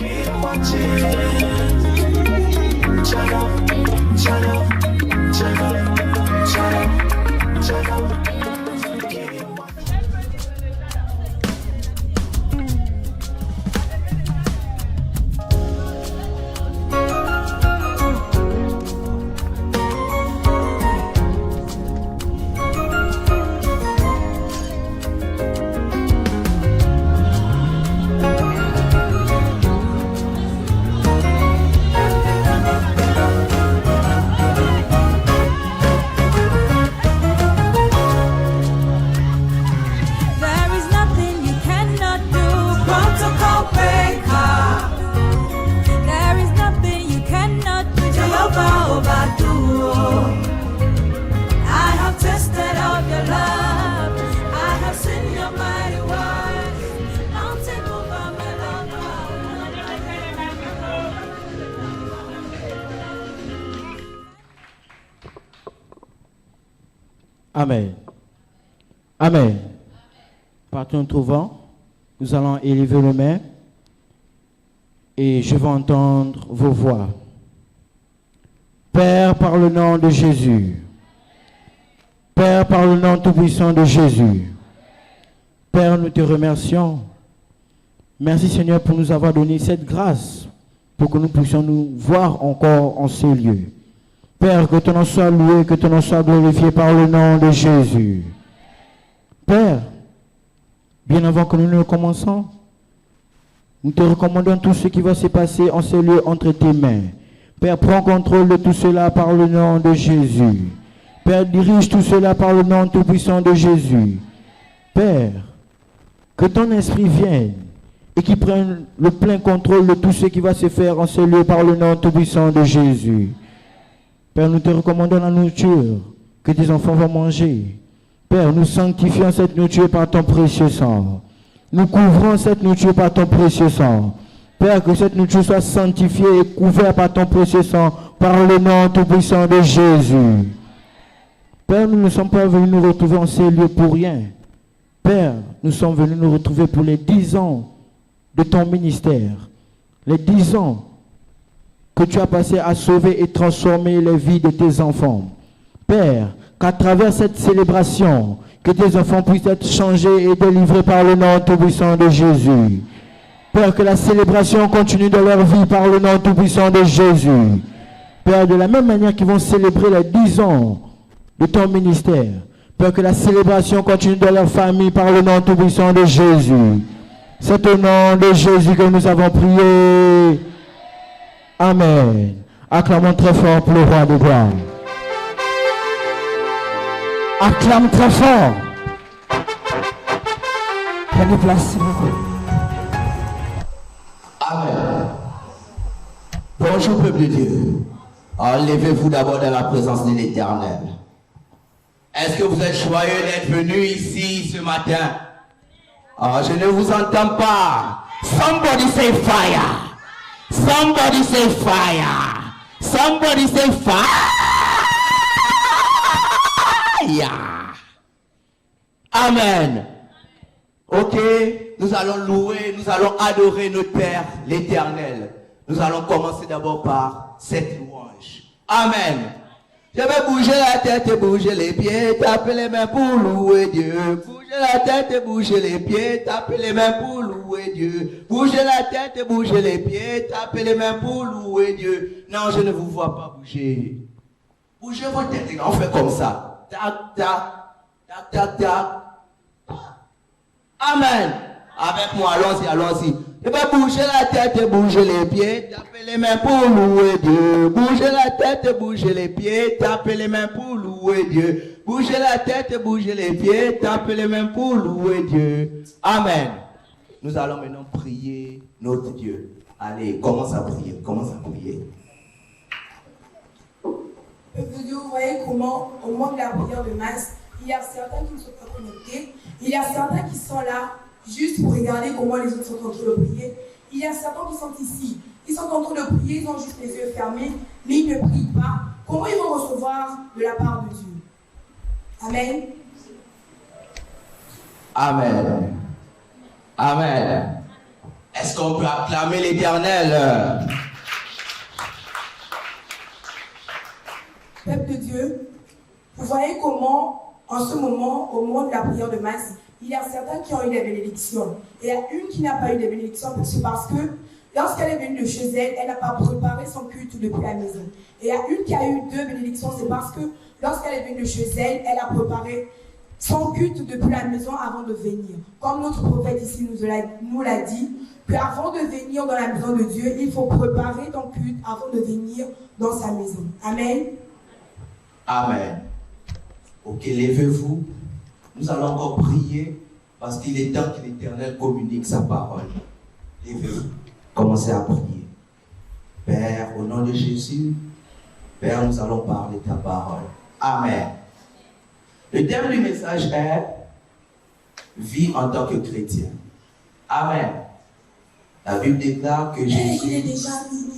keep watching. Channel, channel, channel, channel, channel. Amen. Amen. Partons nous trouvant, nous allons élever les mains et je vais entendre vos voix. Père, par le nom de Jésus. Père, par le nom tout-puissant de Jésus. Père, nous te remercions. Merci Seigneur pour nous avoir donné cette grâce pour que nous puissions nous voir encore en ces lieux. Père, que ton nom soit loué, que ton nom soit glorifié par le nom de Jésus. Père, bien avant que nous ne commençons, nous te recommandons tout ce qui va se passer en ces lieux entre tes mains. Père, prends contrôle de tout cela par le nom de Jésus. Père, dirige tout cela par le nom tout-puissant de Jésus. Père, que ton esprit vienne et qu'il prenne le plein contrôle de tout ce qui va se faire en ces lieux par le nom tout-puissant de Jésus. Père, nous te recommandons la nourriture que tes enfants vont manger. Père, nous sanctifions cette nourriture par ton précieux sang. Nous couvrons cette nourriture par ton précieux sang. Père, que cette nourriture soit sanctifiée et couverte par ton précieux sang, par le nom tout-puissant de Jésus. Père, nous ne sommes pas venus nous retrouver en ces lieux pour rien. Père, nous sommes venus nous retrouver pour les 10 ans de ton ministère. Les 10 ans que tu as passé à sauver et transformer les vies de tes enfants. Père, qu'à travers cette célébration, que tes enfants puissent être changés et délivrés par le nom tout-puissant de Jésus. Père, que la célébration continue dans leur vie par le nom tout-puissant de Jésus. Père, de la même manière qu'ils vont célébrer les 10 ans de ton ministère. Père, que la célébration continue dans leur famille par le nom tout-puissant de Jésus. C'est au nom de Jésus que nous avons prié. Amen. Acclamons très fort pour le roi de gloire. Acclame très fort. Prenez place, s'il vous plaît. Amen. Bonjour, peuple de Dieu. Levez-vous d'abord dans la présence de l'Éternel. Est-ce que vous êtes joyeux d'être venus ici ce matin? Je ne vous entends pas. Somebody say fire. Somebody say fire. Somebody say fire. Amen. Ok, nous allons louer, nous allons adorer notre Père, l'Éternel. Nous allons commencer d'abord par cette louange. Amen. Je vais bouger la tête et bouger les pieds, taper les mains pour louer Dieu. Bouger la tête et bouger les pieds, taper les mains pour louer Dieu. Bouger la tête et bouger les pieds, taper les mains pour louer Dieu. Non, je ne vous vois pas bouger. Bougez votre tête, on fait comme ça. Tac, tac, tac, tac, tac. Amen. Avec moi, allons-y, allons-y. Je vais bouger la tête et bouger les pieds, taper les mains pour louer Dieu. Bouger la tête et bouger les pieds, taper les mains pour louer Dieu. Bouger la tête et bouger les pieds, taper les mains pour louer Dieu. Amen. Nous allons maintenant prier notre Dieu. Allez, commence à prier, commence à prier. Vous voyez comment, au moment de la prière de masse, il y a certains qui ne sont pas connectés, il y a certains qui sont là juste pour regarder comment les autres sont en train de prier. Il y a certains qui sont ici, ils sont en train de prier, ils ont juste les yeux fermés, mais ils ne prient pas. Comment ils vont recevoir de la part de Dieu? Amen. Amen. Amen. Est-ce qu'on peut acclamer l'Éternel? Peuple de Dieu, vous voyez comment, en ce moment, au moment de la prière de masse, il y a certains qui ont eu des bénédictions. Et il y a une qui n'a pas eu de bénédictions parce que lorsqu'elle est venue de chez elle, elle n'a pas préparé son culte depuis la maison. Et il y a une qui a eu 2 bénédictions, c'est parce que lorsqu'elle est venue de chez elle, elle a préparé son culte depuis la maison avant de venir. Comme notre prophète ici nous l'a dit, qu'avant de venir dans la maison de Dieu, il faut préparer ton culte avant de venir dans sa maison. Amen. Amen. Ok, levez-vous. Nous allons encore prier parce qu'il est temps que l'Éternel communique sa parole. Levez-vous. Commencez à prier. Père, au nom de Jésus, Père, nous allons parler ta parole. Amen. Le thème du message est vie en tant que chrétien. Amen. La Bible déclare que Jésus... Il est déjà midi,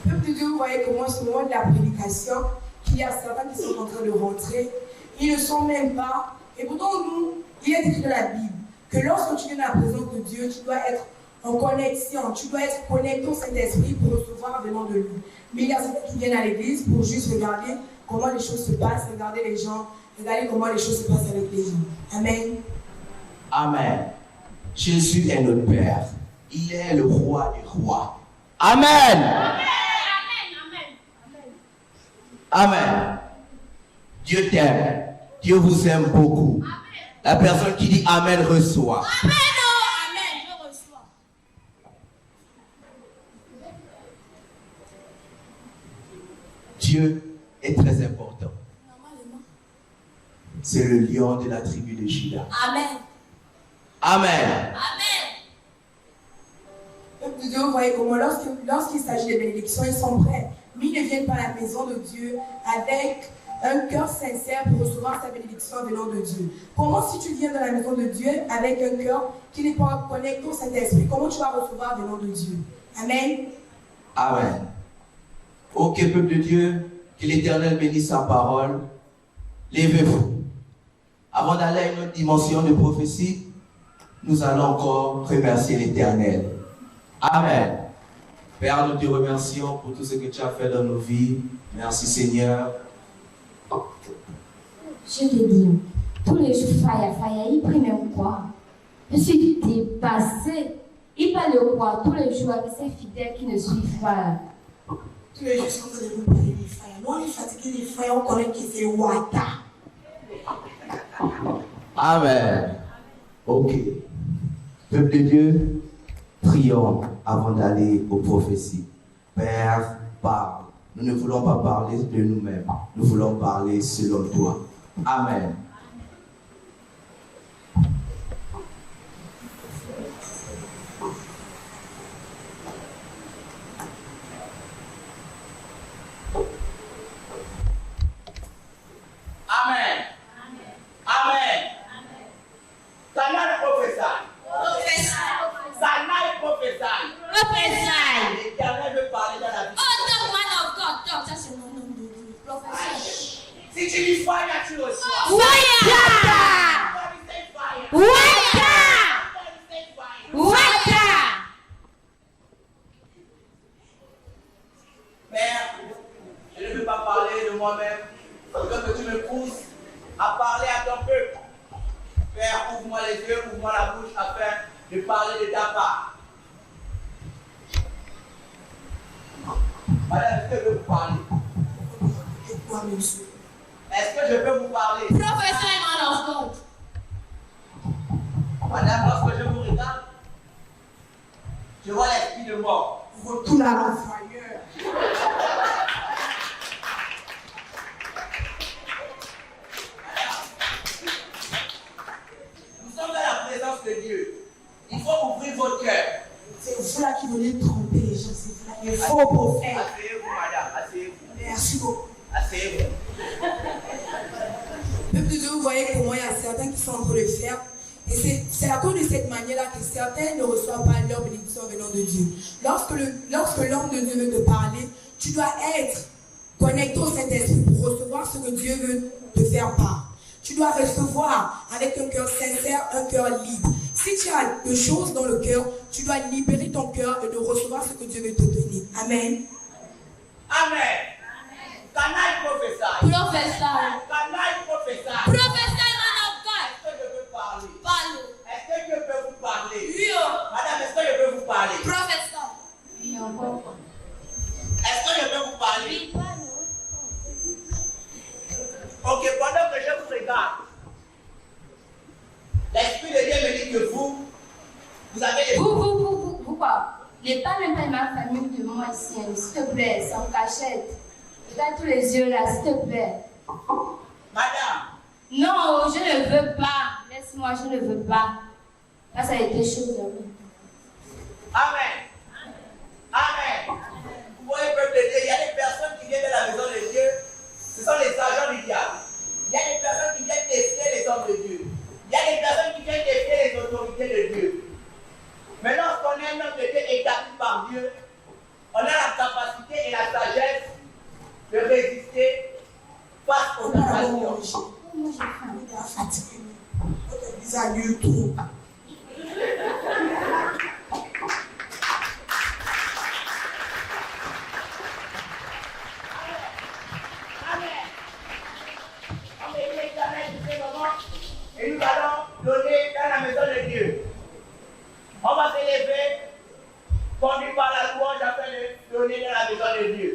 Peuple de Dieu, vous voyez comment ce moment de la prédication, qu'il y a certains qui sont en train de rentrer, ils ne sont même pas. Et pourtant, nous, il est écrit dans la Bible que lorsque tu viens dans la présence de Dieu, tu dois être en connexion, tu dois être connecté au Saint-Esprit pour recevoir venant de lui. Mais il y a certains qui viennent à l'église pour juste regarder comment les choses se passent, regarder les gens, regarder comment les choses se passent avec les gens. Amen. Amen. Jésus est notre Père. Il est le roi des rois. Amen. Amen. Dieu t'aime. Dieu vous aime beaucoup. Amen. La personne qui dit Amen reçoit. Amen. Amen. Je reçois. Dieu est très important. C'est le lion de la tribu de Juda. Amen. Amen. Peuple de Dieu, vous voyez comment lorsqu'il s'agit des bénédictions, ils sont prêts. Mais ils ne viennent pas à la maison de Dieu avec un cœur sincère pour recevoir sa bénédiction venant de Dieu. Comment si tu viens dans la maison de Dieu avec un cœur qui n'est pas connecté au Saint-Esprit, comment tu vas recevoir venant de Dieu? Amen. Amen. Ok, peuple de Dieu, que l'Éternel bénisse sa parole. Levez-vous. Avant d'aller à une autre dimension de prophétie, nous allons encore remercier l'Éternel. Amen. Père, nous te remercions pour tout ce que tu as fait dans nos vies. Merci Seigneur. Je te dis, tous les jours, Faya, il prie même quoi? Je suis dépassée. Il parle de quoi tous les jours avec ses fidèles qui ne suivent pas. Tous les jours, je suis en train de vous parler des Faya. Nous, on est fatigués des Faya, on connaît qui c'est Wata. Amen. Ok. Peuple de Dieu, prions avant d'aller aux prophéties. Père, parle. Nous ne voulons pas parler de nous-mêmes. Nous voulons parler selon toi. Amen. Amen. Amen. Sanaï prophétie. Sanaï prophétie. L'Éternel veut parler dans la vie. Oh, talk, man of God, talk. Ça, c'est mon nom de prophète. Si tu dis fire, tu reçois. Fire! Père, je ne veux pas parler de moi-même. Je veux que tu me pousses à parler à ton peuple. Père, ouvre-moi les yeux, ouvre-moi la bouche afin de parler de ta part. Madame, est-ce que je peux vous parler? Est-ce que je peux vous parler? Professor man of God. Madame, lorsque je vous regarde, je vois l'esprit de mort. Retourne à l'envoyeur. Nous sommes dans la présence de Dieu. Il faut ouvrir votre cœur. C'est vous là qui venez tromper les gens. C'est vous là. Il faut prophète. Asseyez-vous, madame. Asseyez-vous. Merci beaucoup. Asseyez-vous. Peuple de Dieu, vous voyez comment il y a certains qui sont en train de le faire. Et c'est à cause de cette manière-là que certains ne reçoivent pas leur bénédiction venant de Dieu. Lorsque l'homme de Dieu veut te parler, tu dois être connecter au Saint-Esprit pour recevoir ce que Dieu veut te faire part. Tu dois recevoir avec un cœur sincère, un cœur libre. Si tu as des choses dans le cœur, tu dois libérer ton cœur et de recevoir ce que Dieu veut te donner. Amen. Amen. Can I prophesy? Prophesy. Can I prophesy? Prophesy, man of God. Est-ce que je peux parler? Parle. Est-ce que je peux vous parler? Oui, oh. Madame, est-ce que je peux vous parler? Prophesy. Oui, encore. Est-ce que je peux vous parler? Oui, parle. Ok, pendant que je vous regarde, l'Esprit de Dieu me dit que vous avez des... Vous quoi? Ne parle même pas de ma famille de moi ici, hein, s'il te plaît, sans cachette. Regarde tous les yeux là, s'il te plaît. Madame, Non, je ne veux pas. Laisse-moi, je ne veux pas. Là, ça a été chaud, jamais. Amen. Amen. Vous voyez, peuple de Dieu, il y a des personnes qui viennent de la maison de Dieu. Ce sont les agents du diable. Il y a des personnes qui viennent tester les hommes de Dieu. Il y a des personnes qui viennent tester les autorités de Dieu. Mais lorsqu'on est un homme de Dieu établi par Dieu, on a la capacité et la sagesse de résister face aux tentations. Moi, j'ai faim. Il est fatigué. Il est bizarre, trop. Et nous allons donner dans la maison de Dieu. On va s'élever, conduit par la louange afin de donner dans la maison de Dieu.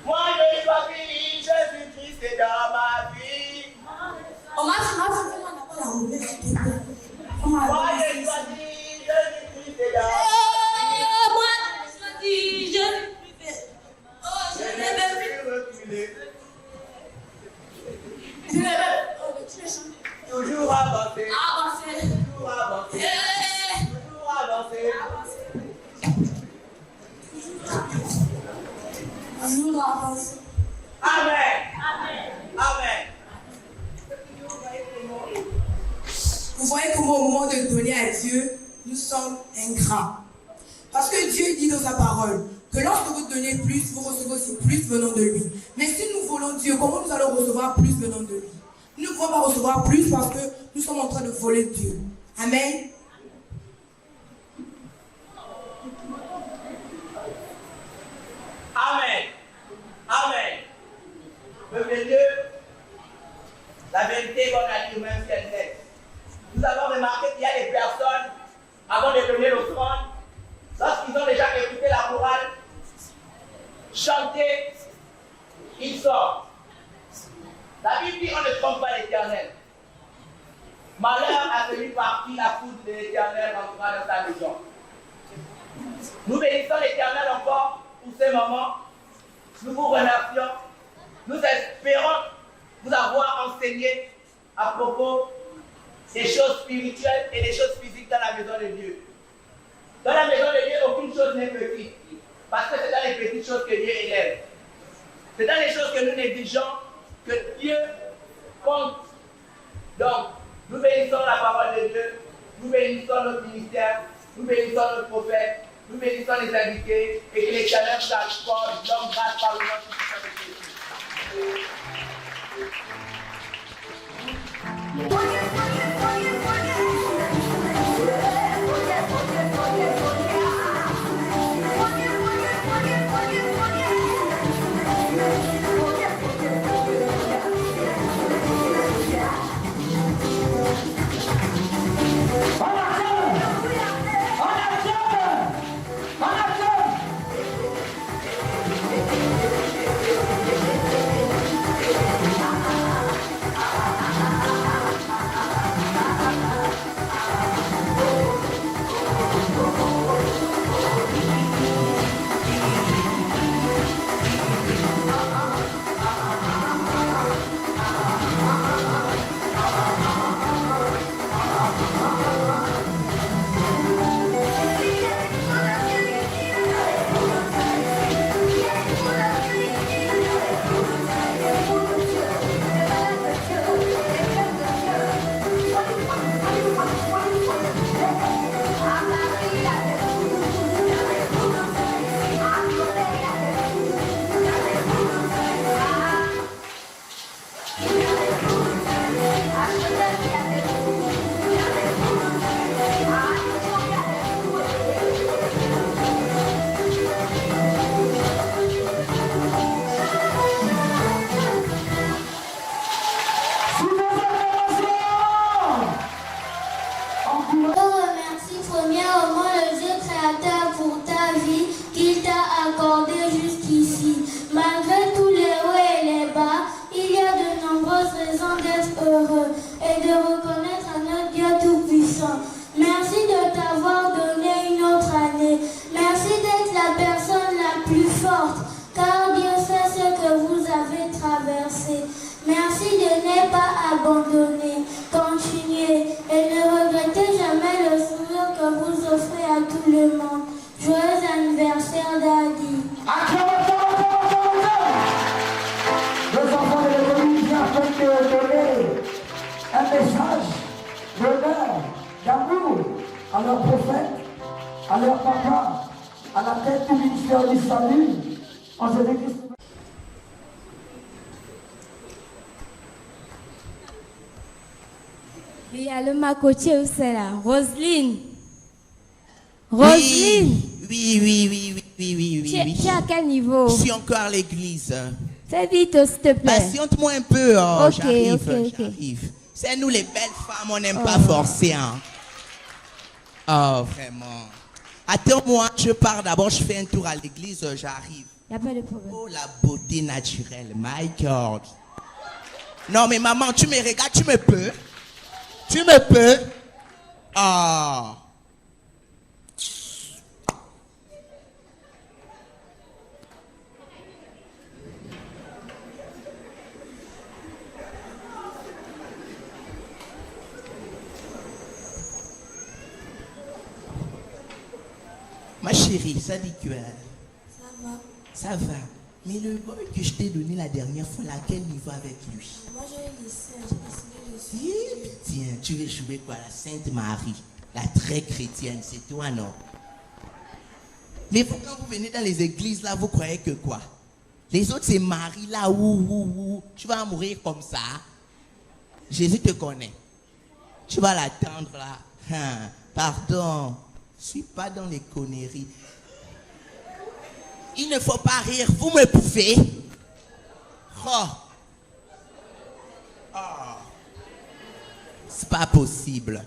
Moi, je choisis Jésus-Christ dans ma vie. Moi, je choisis Jésus-Christ dans ma Moi, je vie. choisis Jésus-Christ dans Moi, je choisis Jésus-Christ. Oh, je ma l'ai vie. Reculer. Tu l'as Toujours avancer. avancé. Toujours avancer. Toujours avancer. Amen. Amen. Vous voyez comment au moment de donner à Dieu, nous sommes ingrats. Parce que Dieu dit dans sa parole que lorsque vous donnez plus, vous recevez aussi plus venant de lui. Mais si nous volons Dieu, comment nous allons recevoir plus venant de lui? Nous ne pouvons pas recevoir plus parce que nous sommes en train de voler Dieu. Amen. Amen. Amen. Peuple de Dieu, la vérité qu'on a dit même si elle est. Nous avons remarqué qu'il y a des personnes, avant de donner l'offrande, lorsqu'ils ont déjà écouté la chorale, chanté, ils sortent. La Bible dit on ne trompe pas l'Éternel. Malheur à celui par qui la foudre de l'Éternel rentrera dans sa maison. Nous bénissons l'Éternel encore pour ce moment. Nous vous remercions. Nous espérons vous avoir enseigné à propos des choses spirituelles et des choses physiques dans la maison de Dieu. Dans la maison de Dieu, aucune chose n'est petite. Parce que c'est dans les petites choses que Dieu élève. C'est dans les choses que nous négligeons que Dieu compte. Donc, nous bénissons la parole de Dieu, nous bénissons notre ministère, nous bénissons notre prophète, nous bénissons les invités et que l'Éternel s'accorde longue grâce par le nom de Jésus. Amen. traversée. Merci de ne pas abandonner. Continuez et ne regrettez jamais le sourire que vous offrez à tout le monde. Joyeux anniversaire, Daddy. Les enfants de l'église viennent donner un message d'honneur, d'amour à leur prophète, à leur papa, à la tête du ministère du salut, en Jésus-Christ. Oui, allô, ma coachée, où c'est là? Roselyne. Roselyne. Oui. Tu es à quel niveau? Je suis encore à l'église. Fais vite, s'il te plaît. Patiente-moi un peu. Oh, Ok. j'arrive. C'est nous les belles femmes, on n'aime pas forcer. Hein. Oh, vraiment. Attends-moi, je pars d'abord, je fais un tour à l'église, j'arrive. Il n'y a pas de problème. Oh, la beauté naturelle, my God. Non, mais maman, tu me regardes, tu me peux? Tu me peux? Ah. Ma chérie, ça dit quoi? Ça va. Mais le boy que je t'ai donné la dernière fois, à quel niveau avec lui? Moi, j'ai décidé Tiens, tu veux jouer quoi? La Sainte Marie, la très chrétienne, c'est toi, non? Mais vous, quand vous venez dans les églises, là, vous croyez que quoi? Les autres, c'est Marie, là, ouh. Tu vas mourir comme ça. Jésus te connaît. Tu vas l'attendre, là. Hein, pardon. Je ne suis pas dans les conneries. Il ne faut pas rire. Vous me pouvez. Oh. C'est pas possible.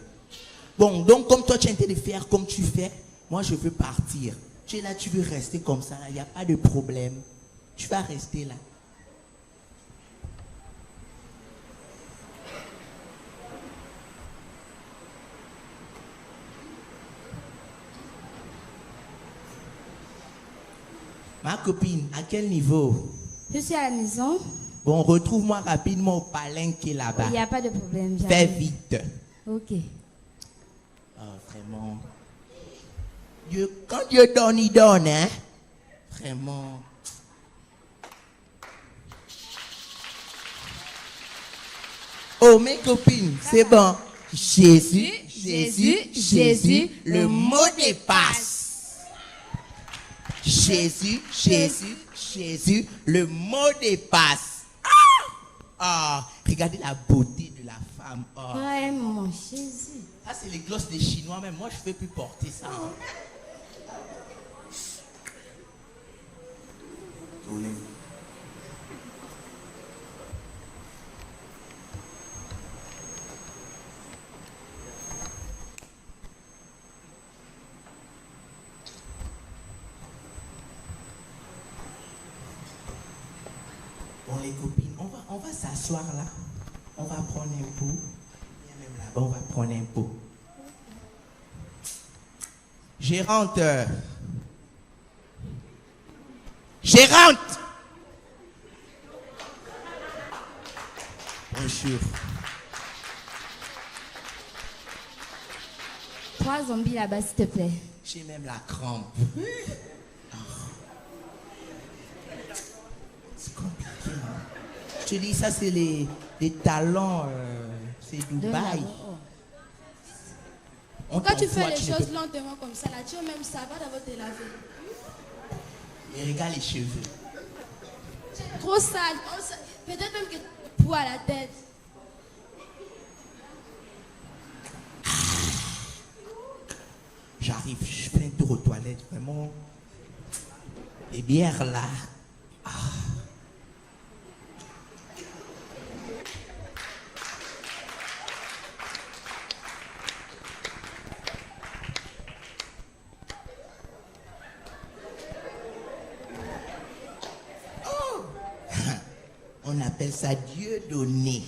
Bon, donc comme toi tu es en train de faire comme tu fais, moi je veux partir. Tu es là, tu veux rester comme ça, il n'y a pas de problème. Tu vas rester là. Ma copine, à quel niveau? Je suis à la maison. Bon, retrouve-moi rapidement au palenque là-bas. Il n'y a pas de problème. Fais vite. Ok. Oh, vraiment. Quand Dieu donne, il donne, hein? Vraiment. Oh, mes copines, c'est bon. Jésus, le mot de passe. Jésus, le mot de passe. Regardez la beauté de la femme. Oh. Vraiment, Jésus. Ah, c'est les glosses des Chinois, mais moi, je ne peux plus porter ça. Hein. Bon, les copines, on va s'asseoir là. On va prendre un pot. Même là-bas, on va prendre un pot. Gérante. Gérante. Bonjour. 3 zombies là-bas, s'il te plaît. J'ai même la crampe. C'est compliqué. Hein? Je te dis, ça, c'est les talents. C'est Dubaï. Quand tu fais les choses lentement comme ça, là, tu as même ça va d'abord te laver. Mais regarde les cheveux. Trop sale. Peut-être même que tu poids à la tête. J'arrive, je fais un tour aux toilettes, vraiment. Les bières là. Oh. On appelle ça Dieu donné.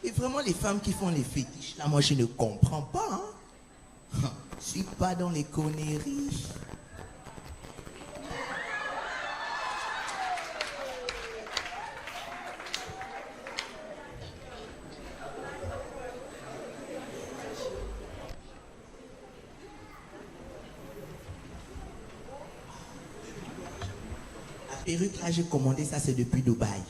Et vraiment, les femmes qui font les fétiches, là, moi, je ne comprends pas. Hein? Je ne suis pas dans les conneries. perruque là, j'ai commandé ça, c'est depuis Dubaï.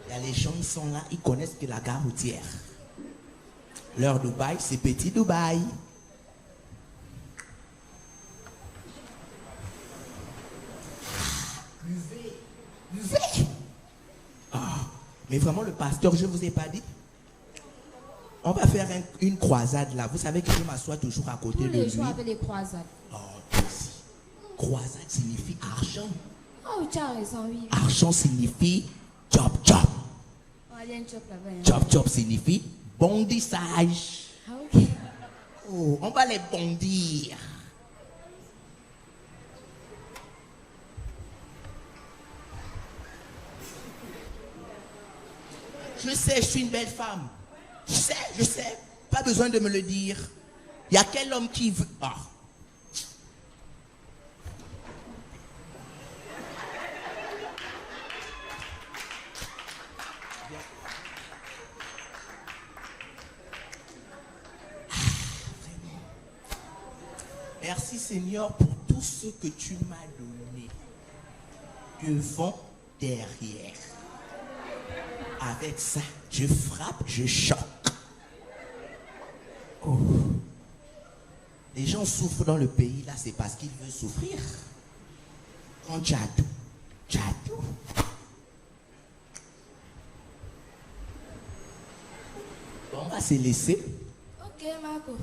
Il y a les gens, ils sont là, ils connaissent que la gare routière. Leur Dubaï, c'est petit Dubaï. Buvez. Mais vraiment, le pasteur, je ne vous ai pas dit. On va faire une croisade là. Vous savez que je m'assois toujours à côté Tous de les lui. jours avec les croisades. Oh, merci. Croisade signifie argent. Oh, tu as raison, oui. Argent signifie job job. On va aller un job là-bas. Hein. Job job signifie bondissage. Ah, ok. Oh, on va les bondir. Je sais, je suis une belle femme. Je sais. Pas besoin de me le dire. Il y a quel homme qui veut... Ah. Merci Seigneur pour tout ce que tu m'as donné. Devant, derrière. Avec ça, je frappe, je choque. Oh. Les gens souffrent dans le pays, là, c'est parce qu'ils veulent souffrir. Quand tu as tout, tu as tout. Bon, on va se laisser. Ok, Marco.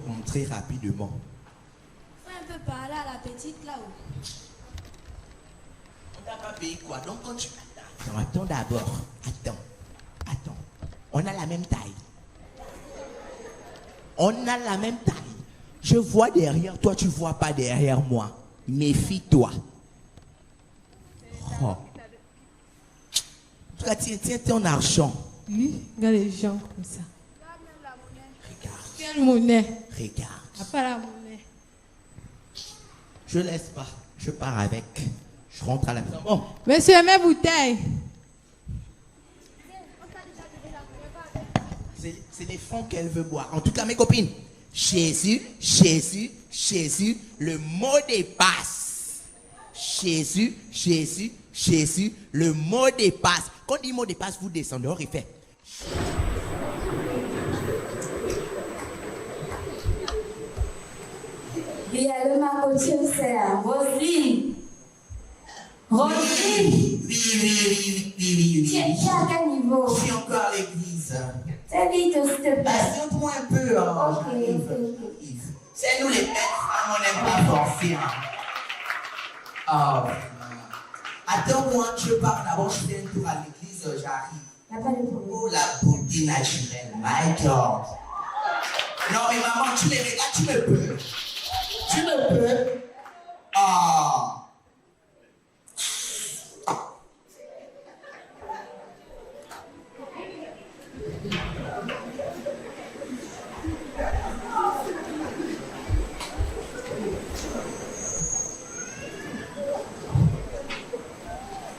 Rentrer rapidement. Fais un peu parler à la petite là-haut. On t'a pas payé quoi? Donc quand tu... Attends d'abord. Attends. On a la même taille. On a la même taille. Je vois derrière toi, tu vois pas derrière moi. Méfie-toi. Oh. En tout cas, tiens ton argent. Oui, regarde les gens comme ça. Regarde. Quelle monnaie? Regarde. À part la monnaie. Je laisse pas. Je pars avec. Je rentre à la maison. Bon. Monsieur, mes bouteilles. C'est des fonds qu'elle veut boire. En tout cas, mes copines, Jésus, le mot dépasse. Jésus, le mot dépasse. Quand on dit mot dépasse, vous descendez, on refait. Oui, allô, ma coachée, c'est Roselyne. Roselyne. Oui. Tu es à quel niveau? Je suis encore à l'église. Très vite, s'il te plaît. Patiente-moi un peu. Hein. Ok. C'est nous les belles femmes, on n'aime pas forcer. Oh. Attends-moi, je pars d'abord, je fais un tour à l'église, j'arrive. Il n'y a pas de problème. Oh, la beauté naturelle, my God. Non, mais maman, tu les regardes, tu me peux. Tu me peux. Oh.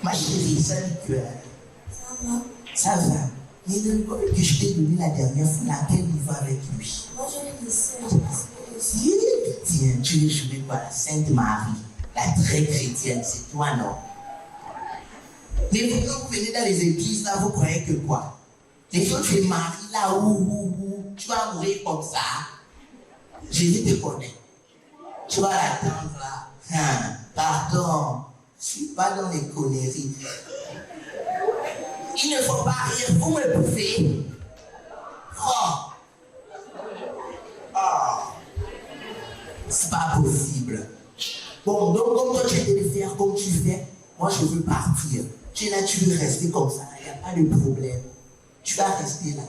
Ma chérie, salut cœur. Ça va. Mais le code que je t'ai donné la dernière fois, à quel niveau avec lui? Moi, je l'ai laissé. Tiens, tu es joué par la Sainte Marie, la très chrétienne, c'est toi, non? Mais vous, quand vous venez dans les églises, là, vous croyez que quoi? Les fois tu es marié là, tu vas mourir comme ça. Jésus te connaît. Tu vas l'attendre là. Pardon, je ne suis pas dans les conneries. Il ne faut pas rire, vous me bouffez. C'est pas possible. Bon, donc comme toi tu veux le faire comme tu fais, moi je veux partir. Tu es là, tu veux rester comme ça, il n'y a pas de problème. Tu vas rester là.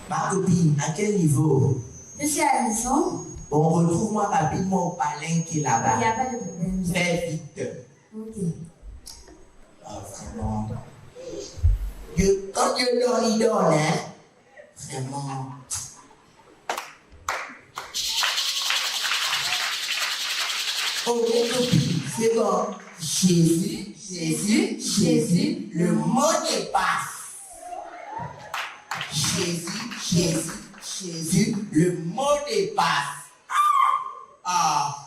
Ma copine, à quel niveau? Je suis à la maison. Bon, retrouve-moi rapidement au palinque là-bas. Il n'y a pas de problème. Très vite. Ok. Oh, vraiment. Quand Dieu donne, il donne, hein? Vraiment. Oh, mes copines, c'est bon. Jésus, Jésus, Jésus, le mot de passe. Jésus, Jésus, Jésus, le mot de passe.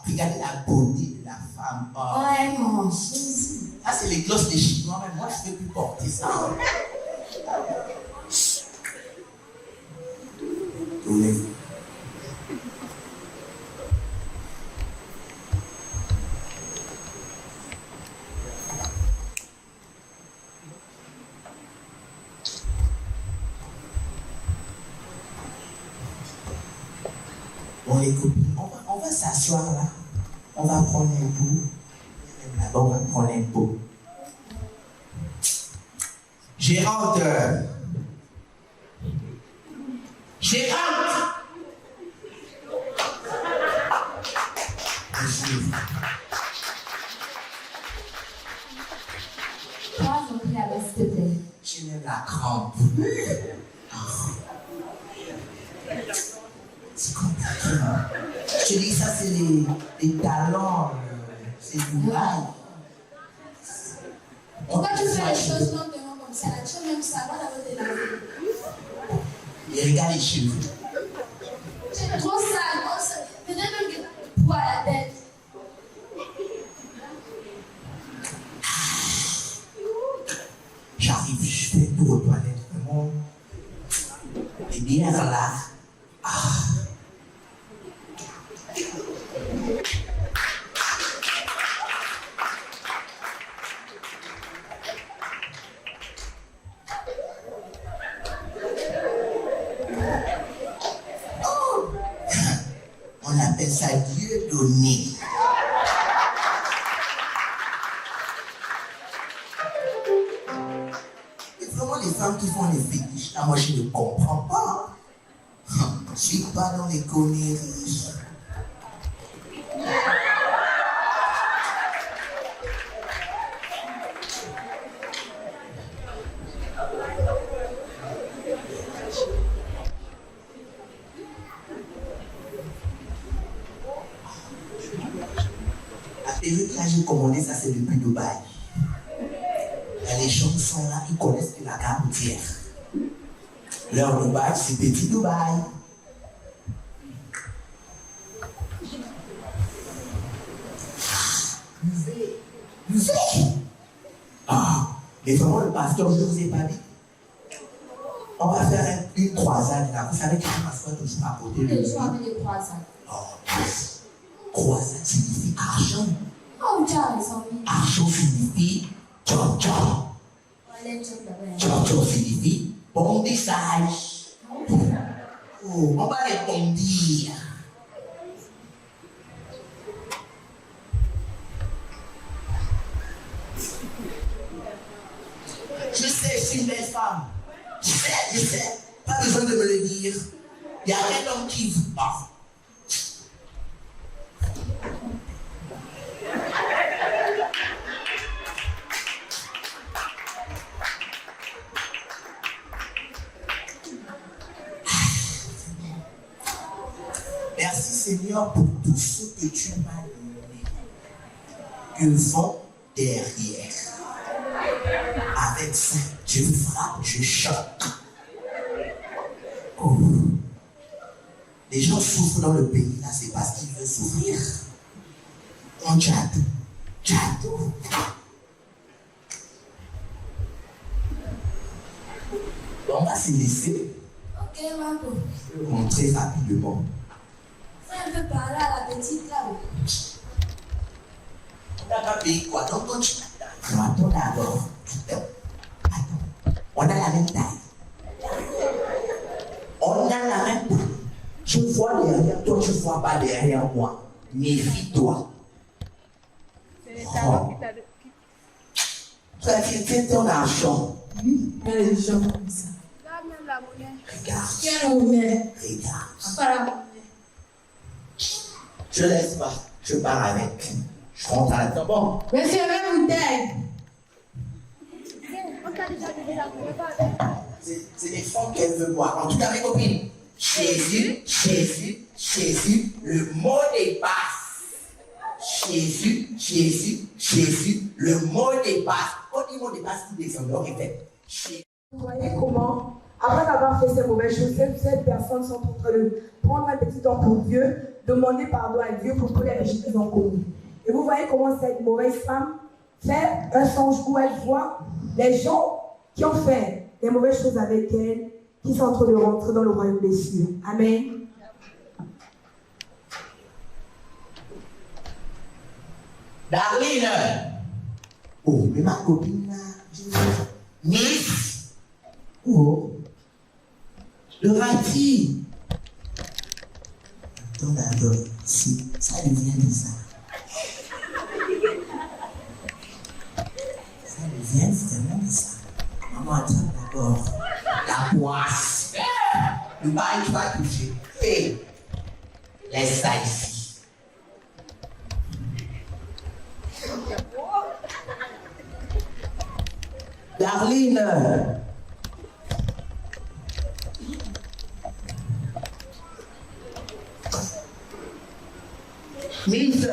Regardez la beauté de la femme. Ouais, mon Jésus. Ça, c'est les glosses des Chinois, mais moi, je ne veux plus porter ça. Tournez-vous. Bon, les copines, on va s'asseoir là. On va prendre un bout. Là-bas, on va prendre un pot. Gérante. Gérante. Toi, mon prie là-bas, s'il te plaît. Je lève la crampe. C'est compliqué. Je te dis, ça, c'est les talents. C'est du bail. Pourquoi tu fais les choses lentement comme ça? Tu veux même savoir d'abord de la vie. Et regarde les cheveux. C'est trop sale. Peut-être même que tu bois la tête. J'arrive, je fais tout aux toilettes, vraiment. Et bien là. On appelle ça Dieu donné. Et vraiment, les femmes qui font les fétiches, là, moi, je ne comprends pas. Je ne suis pas dans les conneries. La perruque là, j'ai commandé ça, c'est depuis Dubaï. Et les gens sont là, ils connaissent que la caboutière. Leur Dubaï, c'est petit Dubaï. Buvez. Mais vraiment, le pasteur, je ne vous ai pas dit. On va faire une croisade là. Vous savez que je m'assois toujours à côté de lui. Je vais appeler croisade. Croisade signifie argent. Oh, tu as raison, oui. Argent signifie job job. Job job signifie bondissage. Oh, on va les bondir. Je sais, je suis une belle femme. Je sais. Pas besoin de me le dire. Il n'y a rien d'homme qui vous parle. Merci Seigneur pour tout ce que tu m'as donné. Devant, derrière. Avec ça, je frappe, je choque. Oh. Les gens souffrent dans le pays, là, c'est parce qu'ils veulent souffrir. On tchate. Bon, on va se laisser. Ok, Marco. Je vais montrer rapidement. Fais un peu parler à la petite là. On n'a pas payé quoi, donc quand tu attends d'abord. Attends. On a la même taille. On a la même taille. Je vois derrière toi, tu ne vois pas derrière moi. Méfie-toi. C'est les talents qui t'a donné. Tu as fait ton argent. Regarde les gens comme ça. Regarde même la monnaie. Regarde. Quelle monnaie? Regarde. Pas la monnaie. Je laisse pas. Je pars avec. Je rentre à la table. Bon. Monsieur, même bouteille. C'est des fonds qu'elle veut boire. En tout cas, mes copines. Jésus, le mot des passes. Jésus, Jésus, Jésus, le mot de passe. On dit mot de passe, tout descend, on répète. Vous voyez comment, après avoir fait ces mauvaises choses, ces personnes sont en train de prendre un petit temps pour Dieu, demander pardon à Dieu pour tous les péchés qu'ils ont commis. Et vous voyez comment cette mauvaise femme fait un songe où elle voit les gens qui ont fait des mauvaises choses avec elle, qui sont en train de rentrer dans le royaume des cieux. Amen. Darlene. Oh, mais ma copine là, Miss. Oh. Le rati. Attends, d'accord. Si, ça devient bizarre. Ça devient vraiment bizarre. Maman, attends, d'accord. La poisse. Le bail, tu vas toucher. Hé. Laisse ça ici. Darlene. Miss.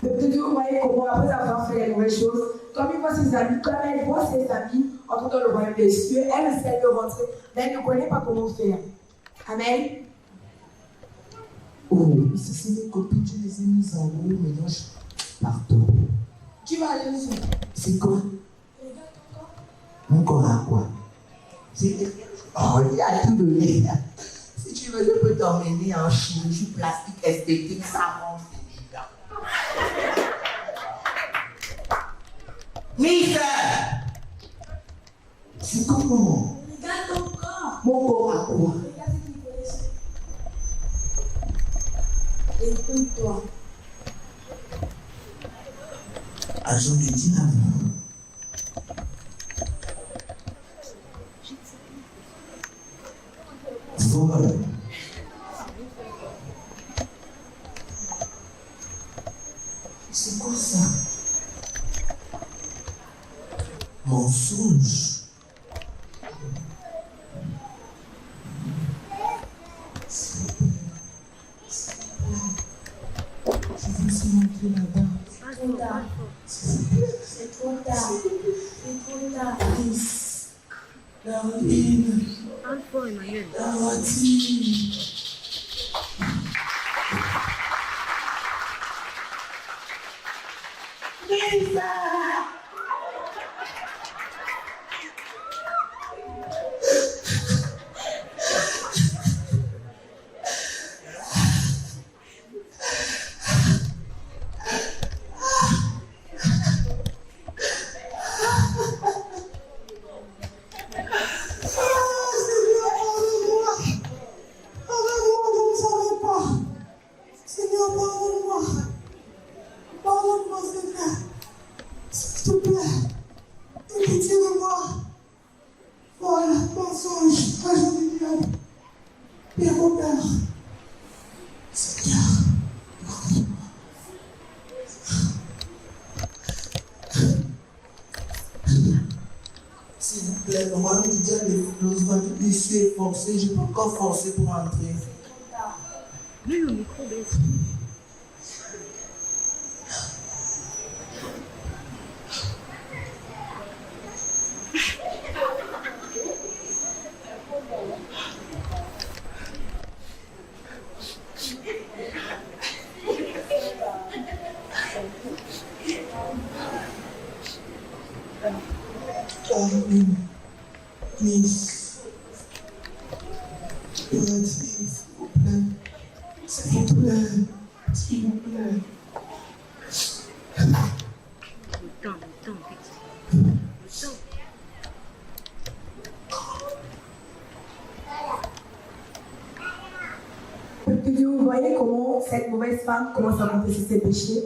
Peut-être vous voyez comment après avoir fait les mauvaises choses, comme il voit ses amis, comme elle voit ses amis entrer dans le royaume des cieux, elle essaie de rentrer, mais elle ne connaît pas comment faire. Amen. Oh, ça c'est mes copines, tu les ai mises en haut, maintenant pardon. Qui va aller où? C'est quoi? Mon corps à quoi? Oh, il y a tout donné. Si tu veux, je peux t'emmener en chirurgie plastique esthétique, ça rentre évident. Miss! C'est comment? Regarde ton corps. Mon corps à quoi? Regarde ce qu'il faut laisser. Écoute-toi. Agent de dynamo. Vol. C'est quoi ça? Mensonge. Je veux se montrer là-bas. Trop tard. C'est trop tard. C'est trop tard. Darlene. Darlene. Le royaume du diable est le royaume des cieux est forcé. Je peux encore forcer pour entrer. Le micro baisse. Miss. S'il vous plaît. S'il vous plaît. S'il vous plaît. Le temps. Vous voyez comment cette mauvaise femme commence à confesser ses péchés.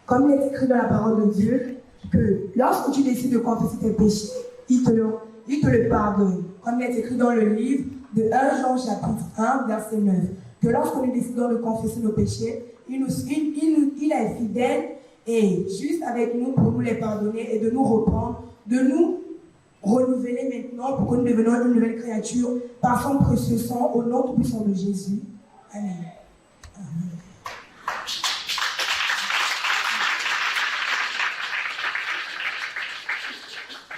Comme il est écrit dans la parole de Dieu, que lorsque tu décides de confesser tes péchés, il te le pardonne. Comme il est écrit dans le livre de 1 Jean chapitre 1, verset 9. Que lorsque nous décidons de confesser nos péchés, il est fidèle et juste avec nous pour nous les pardonner et de nous reprendre, de nous renouvelée maintenant pour que nous devenions une nouvelle créature par son précieux sang au nom tout-puissant de Jésus. Amen. Amen.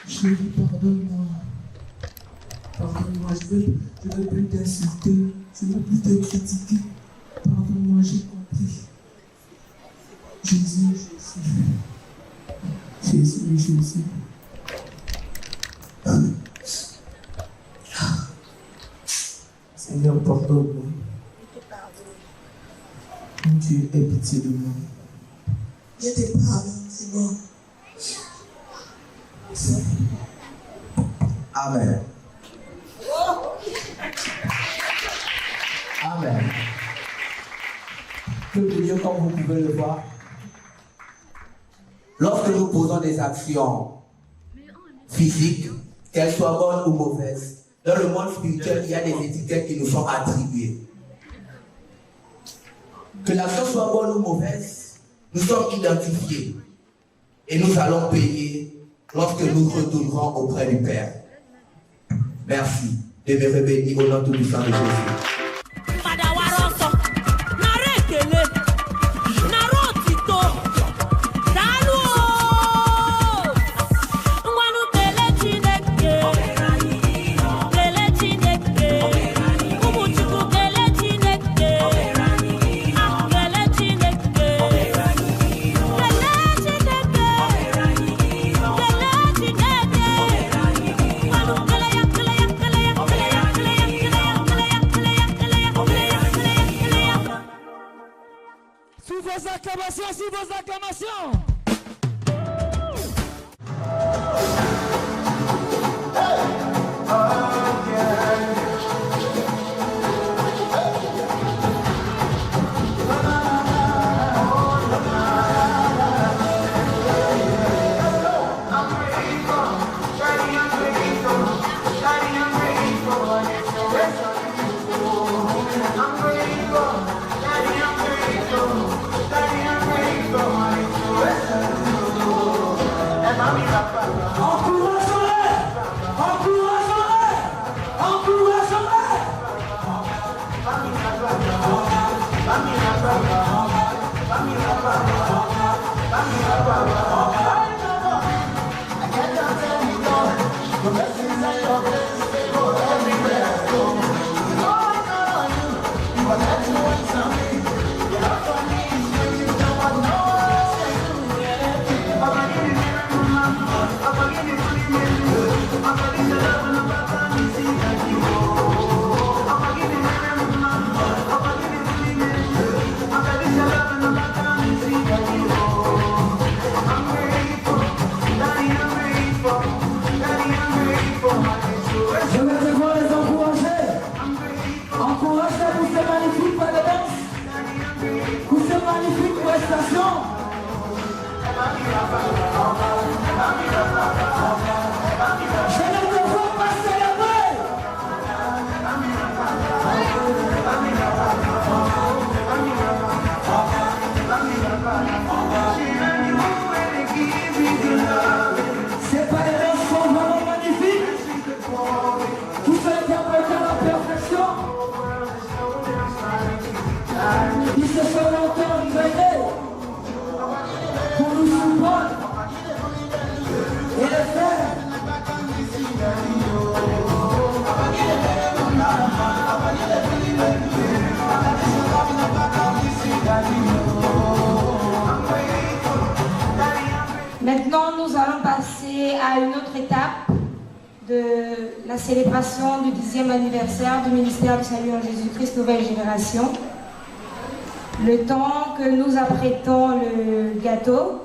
Chérie, pardonne-moi. Pardonne-moi, je veux plus t'insulter, je veux plus te critiquer. Pardonne-moi, j'ai compris. Jésus, Jésus. Seigneur, pardonne-moi. Mon Dieu, aie pitié de moi. Je te pardonne, Seigneur. Amen. Amen. Peuple de Dieu, comme vous pouvez le voir, lorsque nous posons des actions physiques, qu'elles soient bonnes ou mauvaises, dans le monde spirituel, il y a des étiquettes qui nous sont attribuées. Que l'action soit bonne ou mauvaise, nous sommes identifiés et nous allons payer lorsque nous retournerons auprès du Père. Merci. Demeurez bénis au nom tout-puissant de Jésus. Sous vos acclamations. Maintenant, nous allons passer à une autre étape de la célébration du 10e anniversaire du ministère du Salut en Jésus-Christ Nouvelle Génération. Le temps que nous apprêtons le gâteau,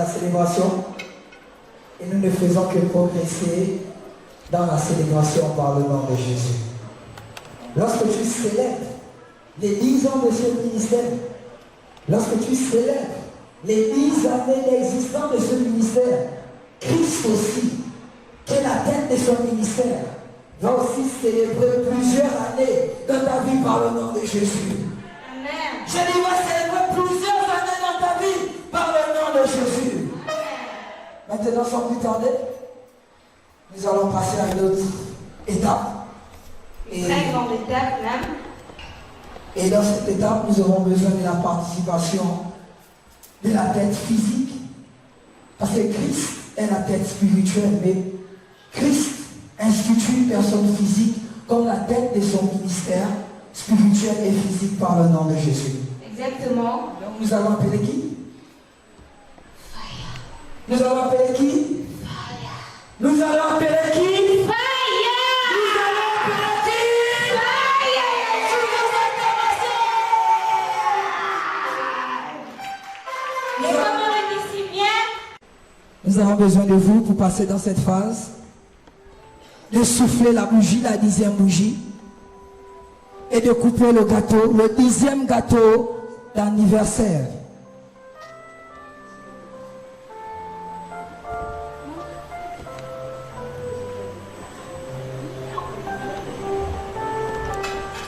Célébration et nous ne faisons que progresser dans la célébration par le nom de Jésus. Lorsque tu célèbres les 10 ans de ce ministère, lorsque tu célèbres les 10 années d'existence de ce ministère, Christ aussi, qui est la tête de son ministère, va aussi célébrer plusieurs années dans ta vie par le nom de Jésus. Amen. Je dis, va célébrer plusieurs années dans ta vie par le nom de Jésus. Maintenant, sans plus tarder, nous allons passer à une autre étape. Une très grande étape même. Et dans cette étape, nous aurons besoin de la participation de la tête physique. Parce que Christ est la tête spirituelle, mais Christ institue une personne physique comme la tête de son ministère spirituel et physique par le nom de Jésus. Exactement. Donc nous allons appeler qui? Nous allons appeler qui? Fire. Nous allons appeler qui? Fire. Nous allons appeler qui? Fire. Et comment le dit si bien? Nous avons besoin de vous pour passer dans cette phase de souffler la bougie, la 10e bougie, et de couper le gâteau, le 10e gâteau d'anniversaire.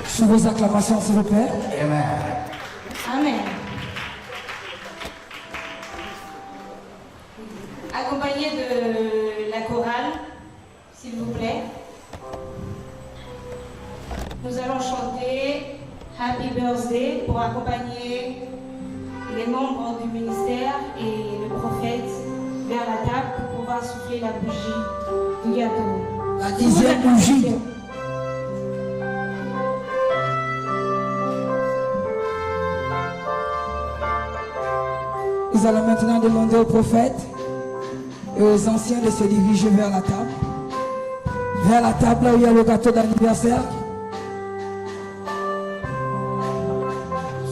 Sous vos acclamations, s'il vous plaît. Amen. Amen. Accompagné de la chorale, s'il vous plaît. Nous allons chanter Happy Birthday pour accompagner les membres du ministère et le prophète vers la table pour pouvoir souffler la bougie du gâteau. La 10e bougie. Nous allons maintenant demander aux prophètes et aux anciens de se diriger vers la table. Vers la table là où il y a le gâteau d'anniversaire.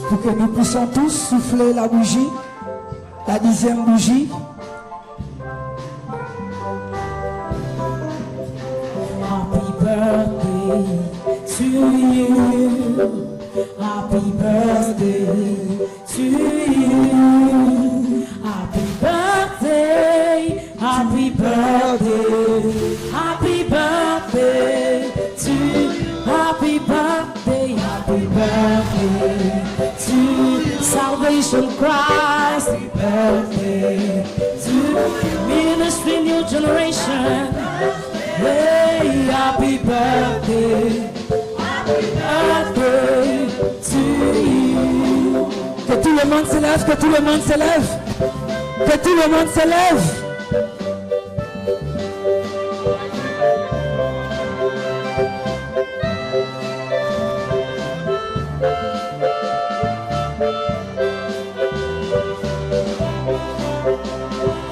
Pour que nous puissions tous souffler la bougie, la 10e bougie. Happy birthday to you. Happy birthday to you. Happy birthday. Happy Happy birthday, happy birthday to you. Happy birthday to Salvation Christ. Happy birthday to Ministry New Generation. Hey, happy birthday to you. Que tout le monde se lève, que tout le monde se lève, que tout le monde se lève.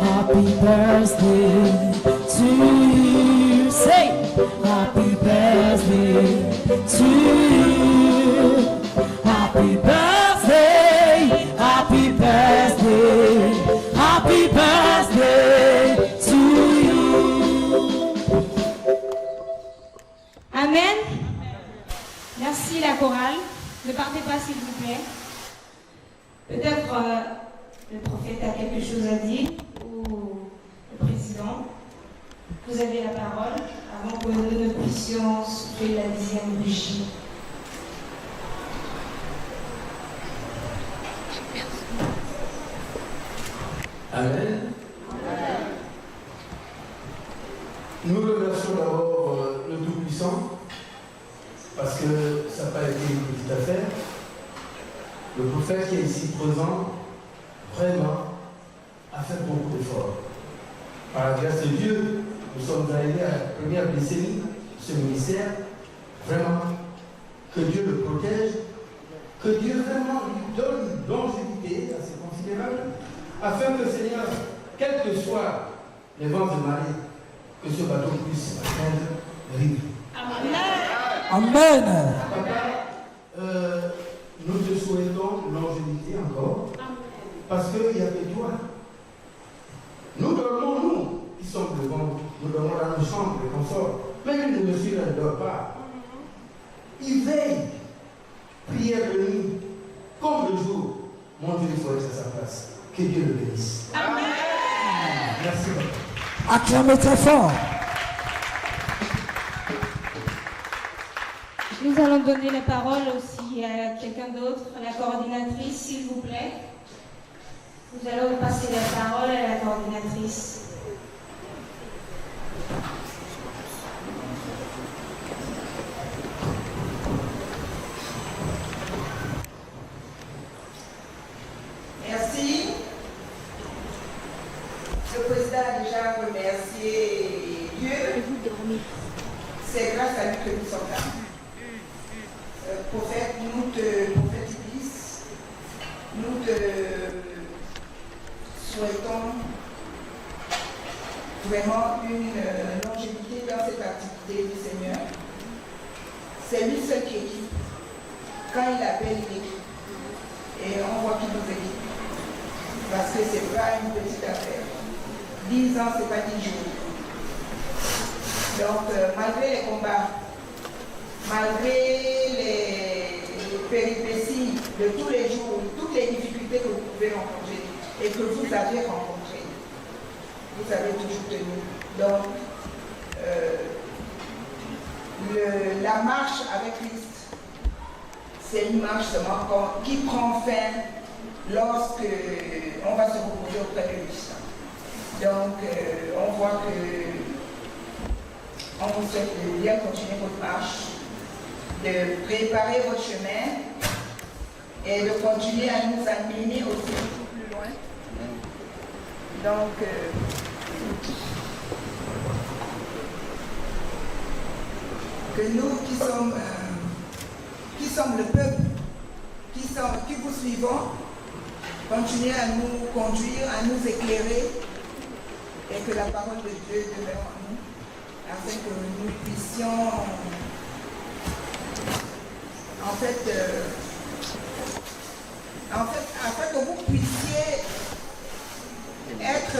Happy birthday to you. Say, happy birthday to you. Happy birthday, happy birthday, happy birthday to you. Amen. Merci la chorale. Ne partez pas s'il vous plaît. Peut-être le prophète a quelque chose à dire, ou le président. Vous avez la parole avant que nous puissions souffler la 10e bougie. Amen. Nous remercions d'abord le Tout-Puissant, parce que ça n'a pas été une petite affaire. Le prophète qui est ici présent, vraiment, a fait beaucoup d'efforts. Par la grâce de Dieu, nous sommes arrivés à la première décennie de ce ministère. Vraiment, que Dieu le protège, que Dieu vraiment lui donne une longévité assez considérable, afin que le Seigneur, quels que soient les vents de marée, que ce bateau puisse atteindre le rive. Amen. Papa, nous te souhaitons longévité encore, parce qu'il n'y a que toi. Nous dormons, nous, qui sommes devant, nous dormons dans nos chambres de confort. Mais lui, le monsieur ne dort pas. Il veille, prière de nuit, comme le jour. Mon Dieu, il faut être à sa place. Que Dieu le bénisse. Amen. Merci. Acclamez très fort. Nous allons donner la parole aussi à quelqu'un d'autre, à la coordinatrice, s'il vous plaît. Nous allons passer la parole à la coordinatrice. Merci. Le président a déjà remercié Dieu. C'est grâce à lui que nous sommes là. Prophète, nous te prophétisons, nous te souhaitons vraiment une longévité dans cette activité du Seigneur. C'est lui seul qui équipe. Quand il appelle, il équipe. Et on voit qu'il nous équipe. Parce que ce n'est pas une petite affaire. 10 ans, ce n'est pas 10 jours. Donc, malgré les combats, malgré les péripéties de tous les jours, toutes les difficultés que vous pouvez rencontrer et que vous avez rencontrées, vous avez toujours tenu. Donc, la marche avec Christ, c'est une marche seulement qui prend fin lorsque on va se reposer auprès de lui. Donc, on voit que on vous souhaite de bien continuer votre marche, de préparer votre chemin et de continuer à nous animer aussi beaucoup plus loin. Donc, que nous qui sommes le peuple, qui vous suivons, continuez à nous conduire, à nous éclairer et que la parole de Dieu demeure en nous, afin que nous puissions, afin que vous puissiez être,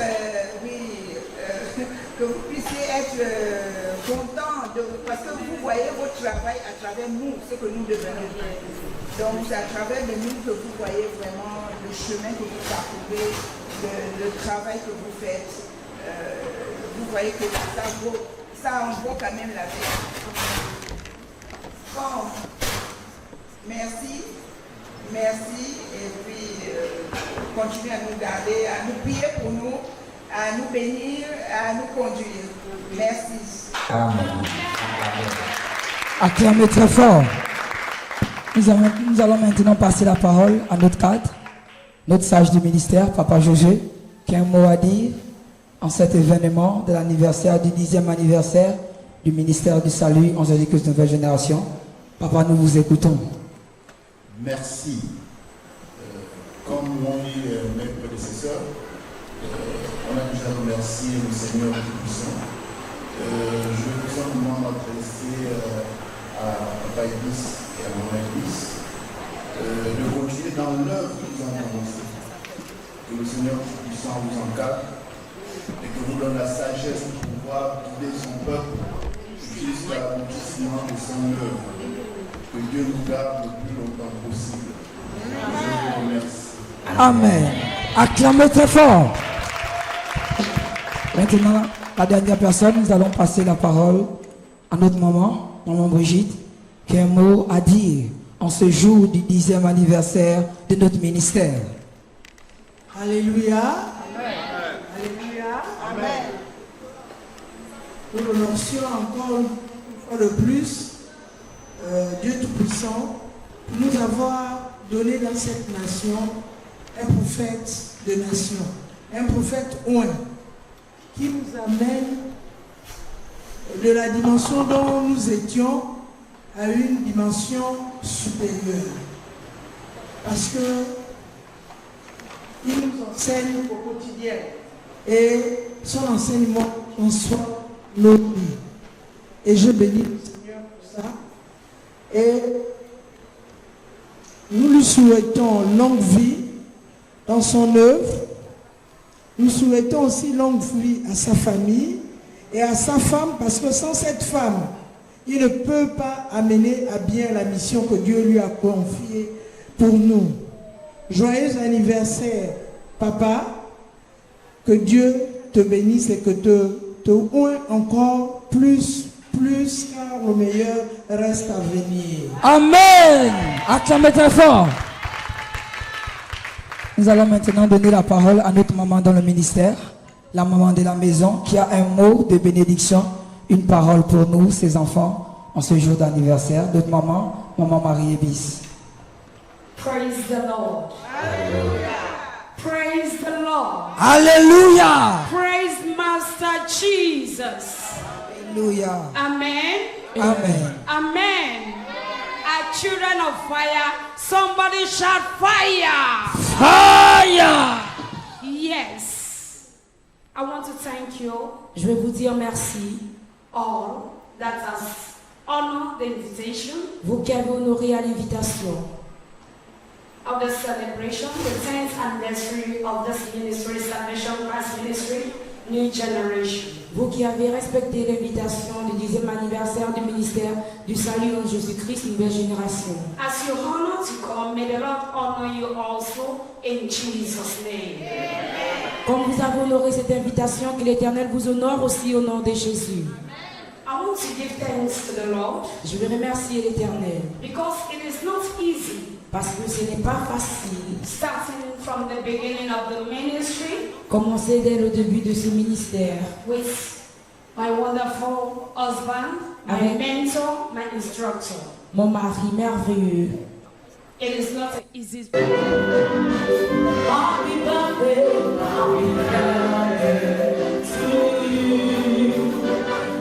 que vous puissiez être content, parce que vous voyez votre travail à travers nous, ce que nous devenons. Donc c'est à travers de nous que vous voyez vraiment le chemin que vous parcourez, le travail que vous faites. voyez que ça envoie quand même la vie. Bon, merci. Merci. Et puis, continuez à nous garder, à nous prier pour nous, à nous bénir, à nous conduire. Merci. Amen. Acclamez très fort. Nous allons maintenant passer la parole à notre cadre, notre sage du ministère, Papa José, qui a un mot à dire en cet événement de l'anniversaire, du 10e anniversaire du ministère du Salut en Jésus-Christ Nouvelle Génération. Papa, nous vous écoutons. Merci. Comme l'ont dit mes prédécesseurs, on a déjà remercié le Seigneur Tout-Puissant. Je veux tout simplement m'adresser à Papa Ibis et à Maman Ibis de continuer dans l'œuvre que vous avez commencé. Que le Seigneur Tout-Puissant vous encadre et que vous donne la sagesse de pouvoir guider son peuple jusqu'à l'aboutissement de son œuvre. Que Dieu nous garde le plus longtemps possible. Je vous remercie. Amen. Acclamez très fort. Maintenant, la dernière personne, nous allons passer la parole à notre maman, maman Brigitte, qui a un mot à dire en ce jour du 10e anniversaire de notre ministère. Alléluia. Amen. Alléluia. Amen. Nous remercions encore une fois de plus Dieu Tout-Puissant pour nous avoir donné dans cette nation un prophète de nation, un prophète oint, qui nous amène de la dimension dont nous étions à une dimension supérieure. Parce que il nous enseigne au quotidien et son enseignement conçoit nos vies. Et je bénis le Seigneur pour ça. Et nous lui souhaitons longue vie dans son œuvre. Nous souhaitons aussi longue vie à sa famille et à sa femme, parce que sans cette femme, il ne peut pas amener à bien la mission que Dieu lui a confiée pour nous. Joyeux anniversaire, papa. Que Dieu te bénisse et que te oint encore plus, car le meilleur reste à venir. Amen. Acclamez très fort. Nous allons maintenant donner la parole à notre maman dans le ministère, la maman de la maison, qui a un mot de bénédiction, une parole pour nous, ses enfants, en ce jour d'anniversaire. Notre maman, maman Marie Ebis. Praise the Lord. Hallelujah. Praise the Lord. Hallelujah. Praise Master Jesus. Hallelujah. Amen. Amen. Amen. Our children of fire, somebody shout fire. Fire. Yes. I want to thank you. Je vais vous dire merci. All that has honored the invitation. Vous qui avez honoré à l'invitation. Of the celebration, the 10th anniversary of this ministry, Salvation Christ Ministry, New Generation. Vous qui avez respecté l'invitation du 10e anniversaire du ministère du Salut en Jésus-Christ, Nouvelle Génération. As you honor to come, may the Lord honor you also in Jesus' name. Comme vous avez honoré cette invitation, que l'Éternel vous honore aussi au nom de Jésus. I want to give thanks to the Lord. Je veux remercier l'Éternel. Because it is not easy. Parce que ce n'est pas facile. Starting from the beginning of the ministry. Commencer dès le début de ce ministère. With my wonderful husband, my mentor, my instructor. Mon mari merveilleux. It is not easy. Happy birthday, happy birthday to you.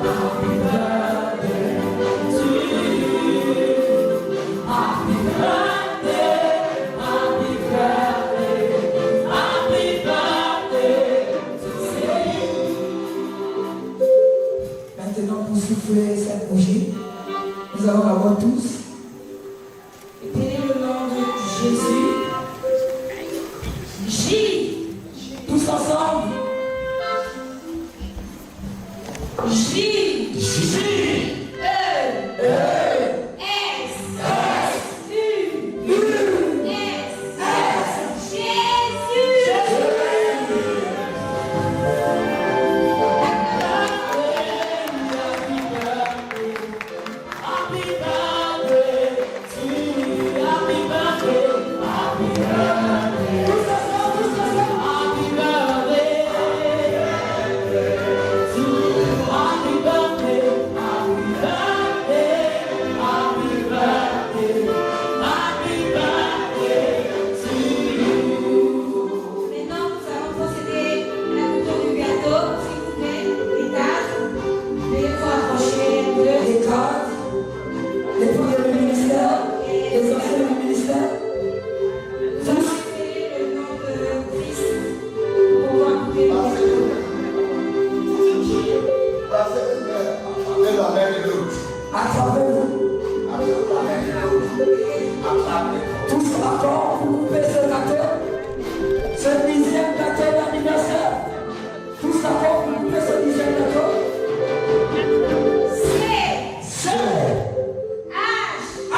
Happy birthday to you. Happy birthday. Maintenant, pour souffler cette bougie, nous allons la voir tous. Éteignez le nom de Jésus. J. Tous ensemble. J. J. E. E. S. S. U. U. S. S. Jésus. travers de l'autre. À travers vous. Tous d'accord, vous coupez ce gâteau. Ce 10e gâteau d'anniversaire. Tous d'accord, vous coupez ce 10e gâteau. C. H.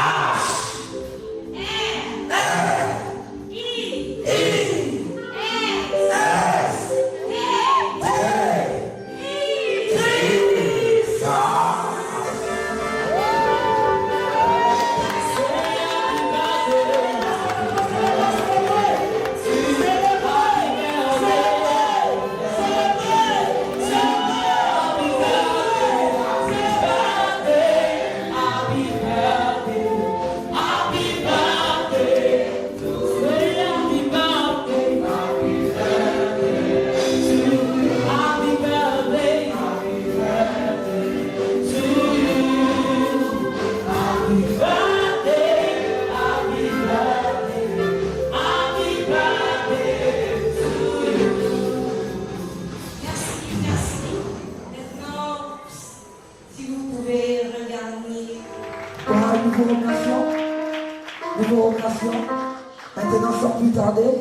Maintenant, sans plus tarder,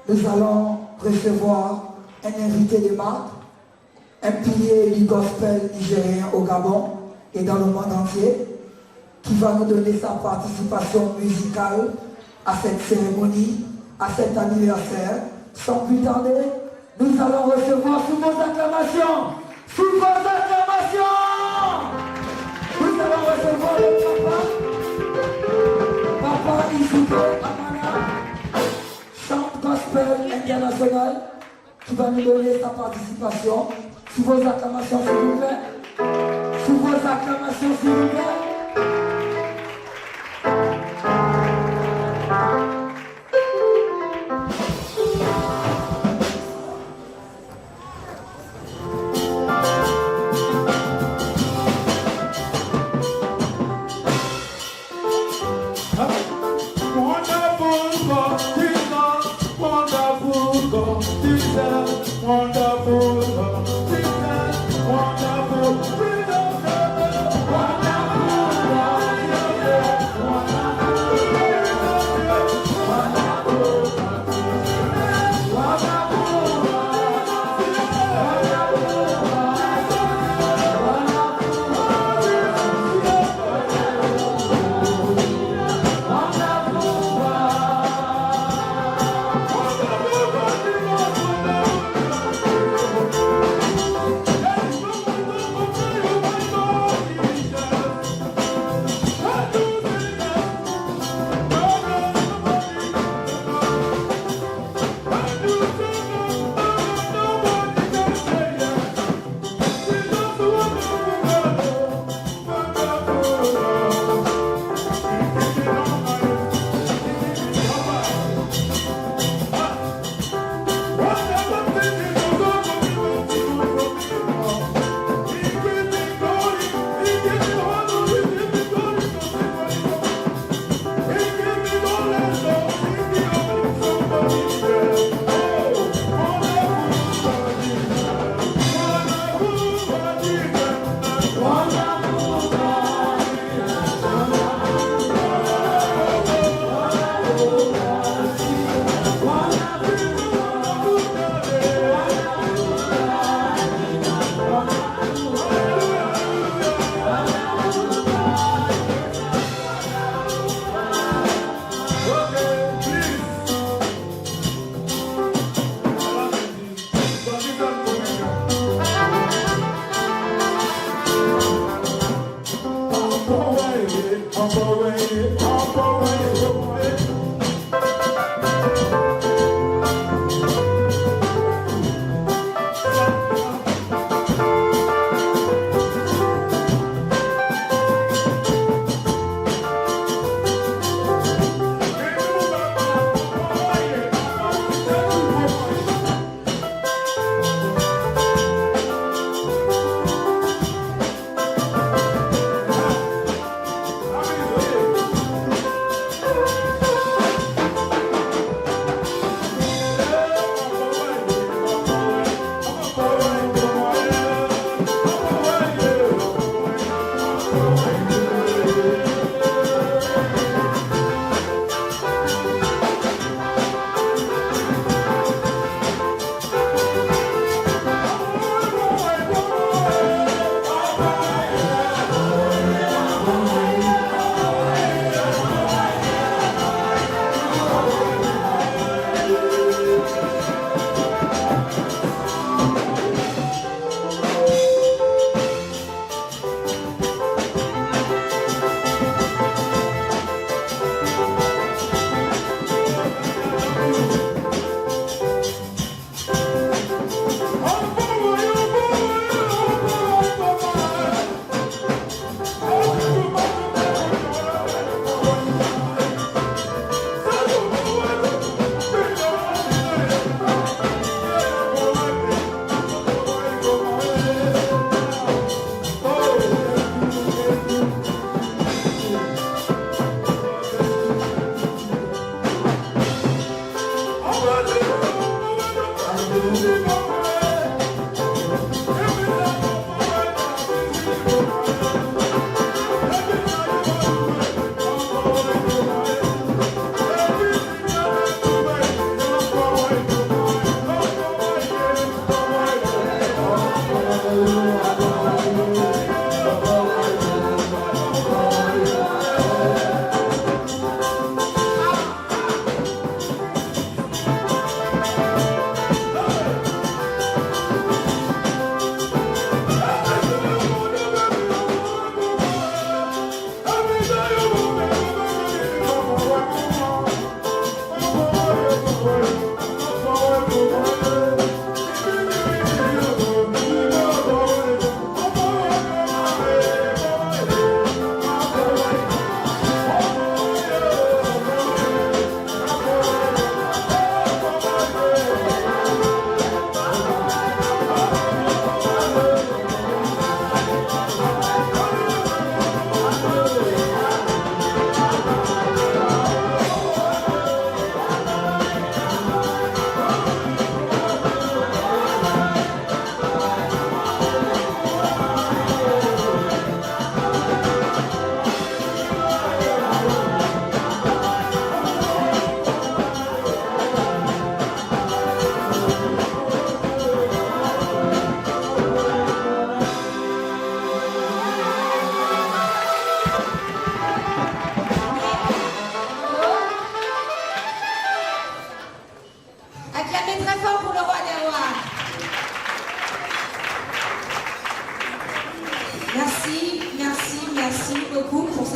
nous allons recevoir un invité de marque, un pilier du gospel nigérien au Gabon et dans le monde entier, qui va nous donner sa participation musicale à cette cérémonie, à cet anniversaire. Sans plus tarder, nous allons recevoir sous vos acclamations, nous allons recevoir le Papa Isuke Amana, chante gospel international, qui va nous donner sa participation. Sous vos acclamations, s'il vous plaît. Sous vos acclamations, s'il vous plaît. Wonderful, wonderful, wonderful,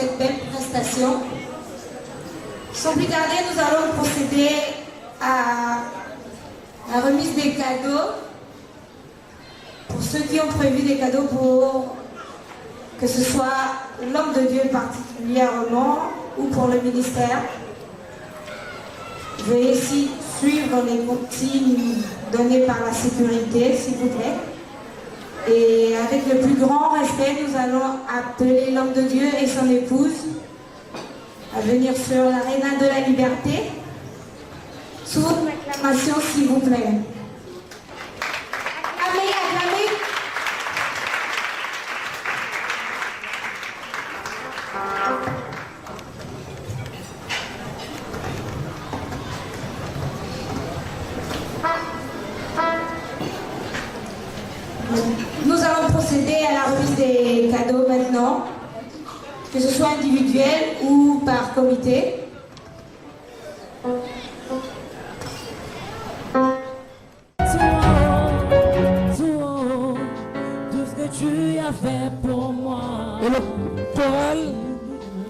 cette belle prestation. Sans plus tarder, nous allons procéder à la remise des cadeaux. Pour ceux qui ont prévu des cadeaux pour que ce soit l'homme de Dieu particulièrement ou pour le ministère. Veuillez ici suivre les consignes données par la sécurité, s'il vous plaît. Et avec le plus grand respect, nous allons appeler l'homme de Dieu et son épouse à venir sur l'aréna de la liberté. Sous votre acclamation, s'il vous plaît. Acclamez, acclamez. Nous allons procéder à la remise des cadeaux maintenant, que ce soit individuel ou par comité. Tout ce que tu as fait pour moi. Et le choral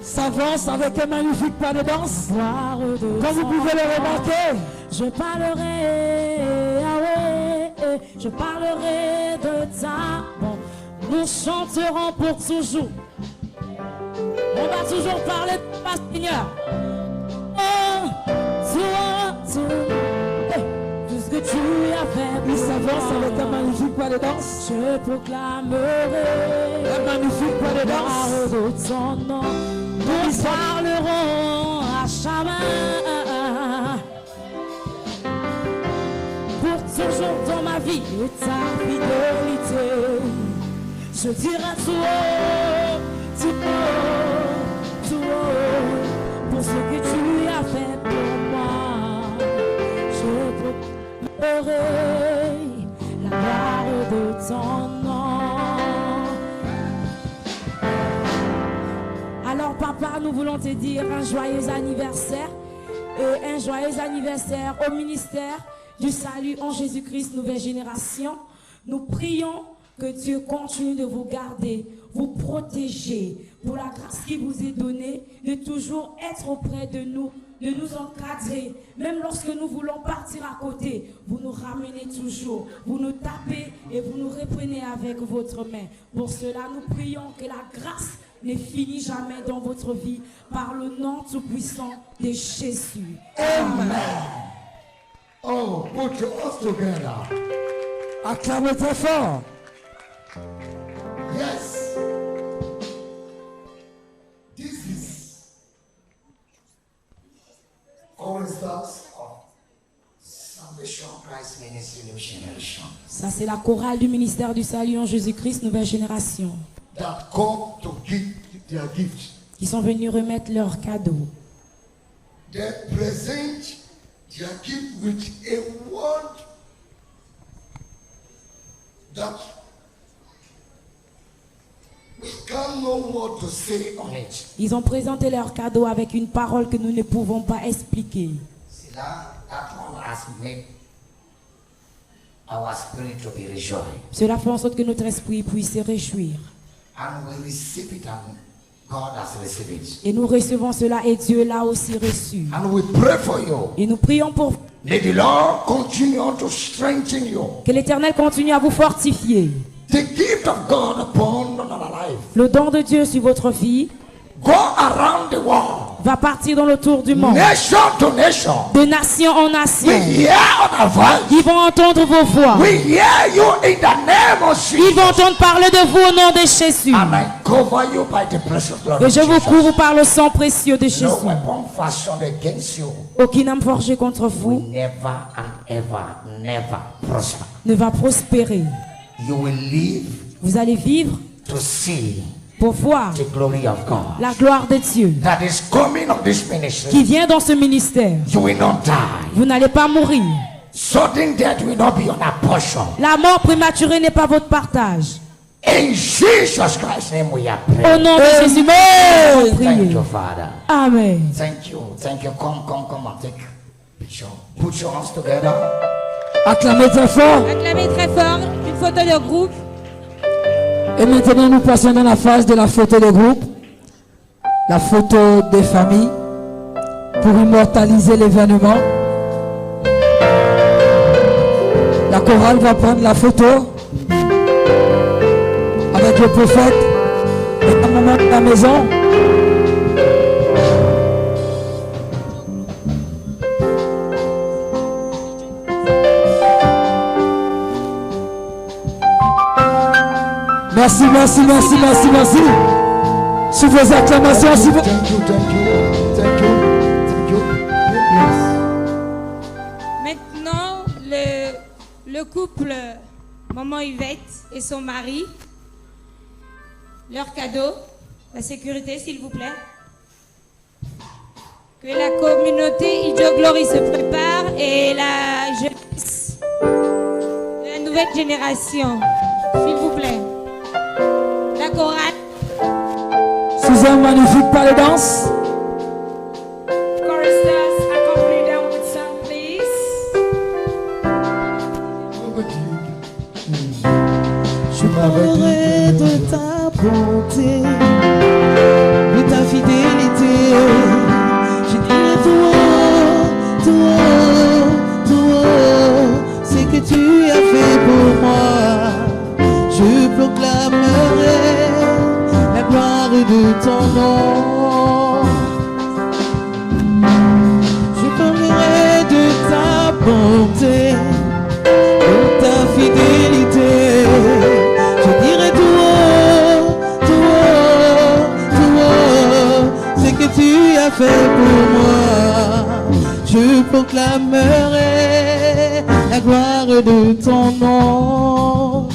s'avance avec un magnifique pas de danse. Comme vous pouvez le remarquer, je parlerai, je parlerai de ta. Bon, nous chanterons pour toujours. On va toujours parler de ma Seigneur. Oh, tout ce que tu as fait. Il s'avance avec un magnifique pas de danse. Je proclamerai un magnifique pas de danse. De ton nom. Nous parlerons à jamais. Pour toujours dans ma vie et ta fidélité. Je dirai tout haut, tout haut, tout haut, pour ce que tu as fait pour moi. Je proclamerai la gloire de ton nom. Alors papa, nous voulons te dire un joyeux anniversaire et un joyeux anniversaire au ministère du salut en Jésus-Christ, nouvelle génération. Nous prions que Dieu continue de vous garder, vous protéger, pour la grâce qui vous est donnée, de toujours être auprès de nous encadrer. Même lorsque nous voulons partir à côté, vous nous ramenez toujours, vous nous tapez et vous nous reprenez avec votre main. Pour cela, nous prions que la grâce ne finit jamais dans votre vie, par le nom tout-puissant de Jésus. Amen. Oh, put your hands together. Acclamez très fort. Yes. This is choristers of Salvation Christ Ministry New Generation. Ça, c'est la chorale du ministère du salut en Jésus-Christ, nouvelle génération. That come to give their gift. Qui sont venus remettre leurs cadeaux. They present their gift with a word that we can't know what to say on it. Ils ont présenté leurs cadeaux avec une parole que nous ne pouvons pas expliquer. C'est là that one has made our spirit to be rejoiced. Cela fait en sorte que notre esprit puisse se réjouir. And we receive it and God has received it. Et nous recevons cela et Dieu l'a aussi reçu. And we pray for you. Et nous prions pour May the Lord continue to strengthen you. Que l'Éternel continue à vous fortifier. The gift of God upon our life. Le don de Dieu sur votre vie. Go around the world. Va partir dans le tour du monde. Nation to nation. De nation en nation. We hear our voice. Ils vont entendre vos voix. We hear you in the name of Jesus. Ils vont entendre parler de vous au nom de Jésus. And I cover you by the precious blood Et je of vous Jesus. couvre par le sang précieux de Jésus. No weapon fashioned against you. Aucune âme forgée contre vous will never and ever, never prosper. ne va prospérer. You will live Vous allez vivre to see pour voir the glory of God la gloire de Dieu that is coming of this ministry. qui vient dans ce ministère. You will not die. Vous n'allez pas mourir. Sudden death will not be your portion. La mort prématurée n'est pas votre partage. In Jesus Christ's name we are Au praying. nom de Jésus, nous Thank prions. you, Father. Amen. Thank you. Thank you. Come and take a picture. Put your hands together. Acclamez très fort. Acclamez très fort. Une photo de groupe. Et maintenant, nous passons dans la phase de la photo de groupe. la photo des familles pour immortaliser l'événement. La chorale va prendre la photo avec le prophète et la maman de la maison. Merci, merci, merci, merci, merci. Sous vos acclamations, si vous... Maintenant, le couple Maman Yvette et son mari, leur cadeau, la sécurité s'il vous plaît. Que la communauté Idio Glory se prépare et la jeunesse, la nouvelle génération, s'il vous plaît. La chorale. Sous un magnifique pas de danse. Choristers, accompany them with song, please. Je parlerai de ta bonté, de ta fidélité. Je dirai toi, ce que tu as fait pour moi. Je proclamerai la gloire de ton nom. Je parlerai de ta bonté, de ta fidélité. Je dirai ce que tu as fait pour moi. Je proclamerai la gloire de ton nom.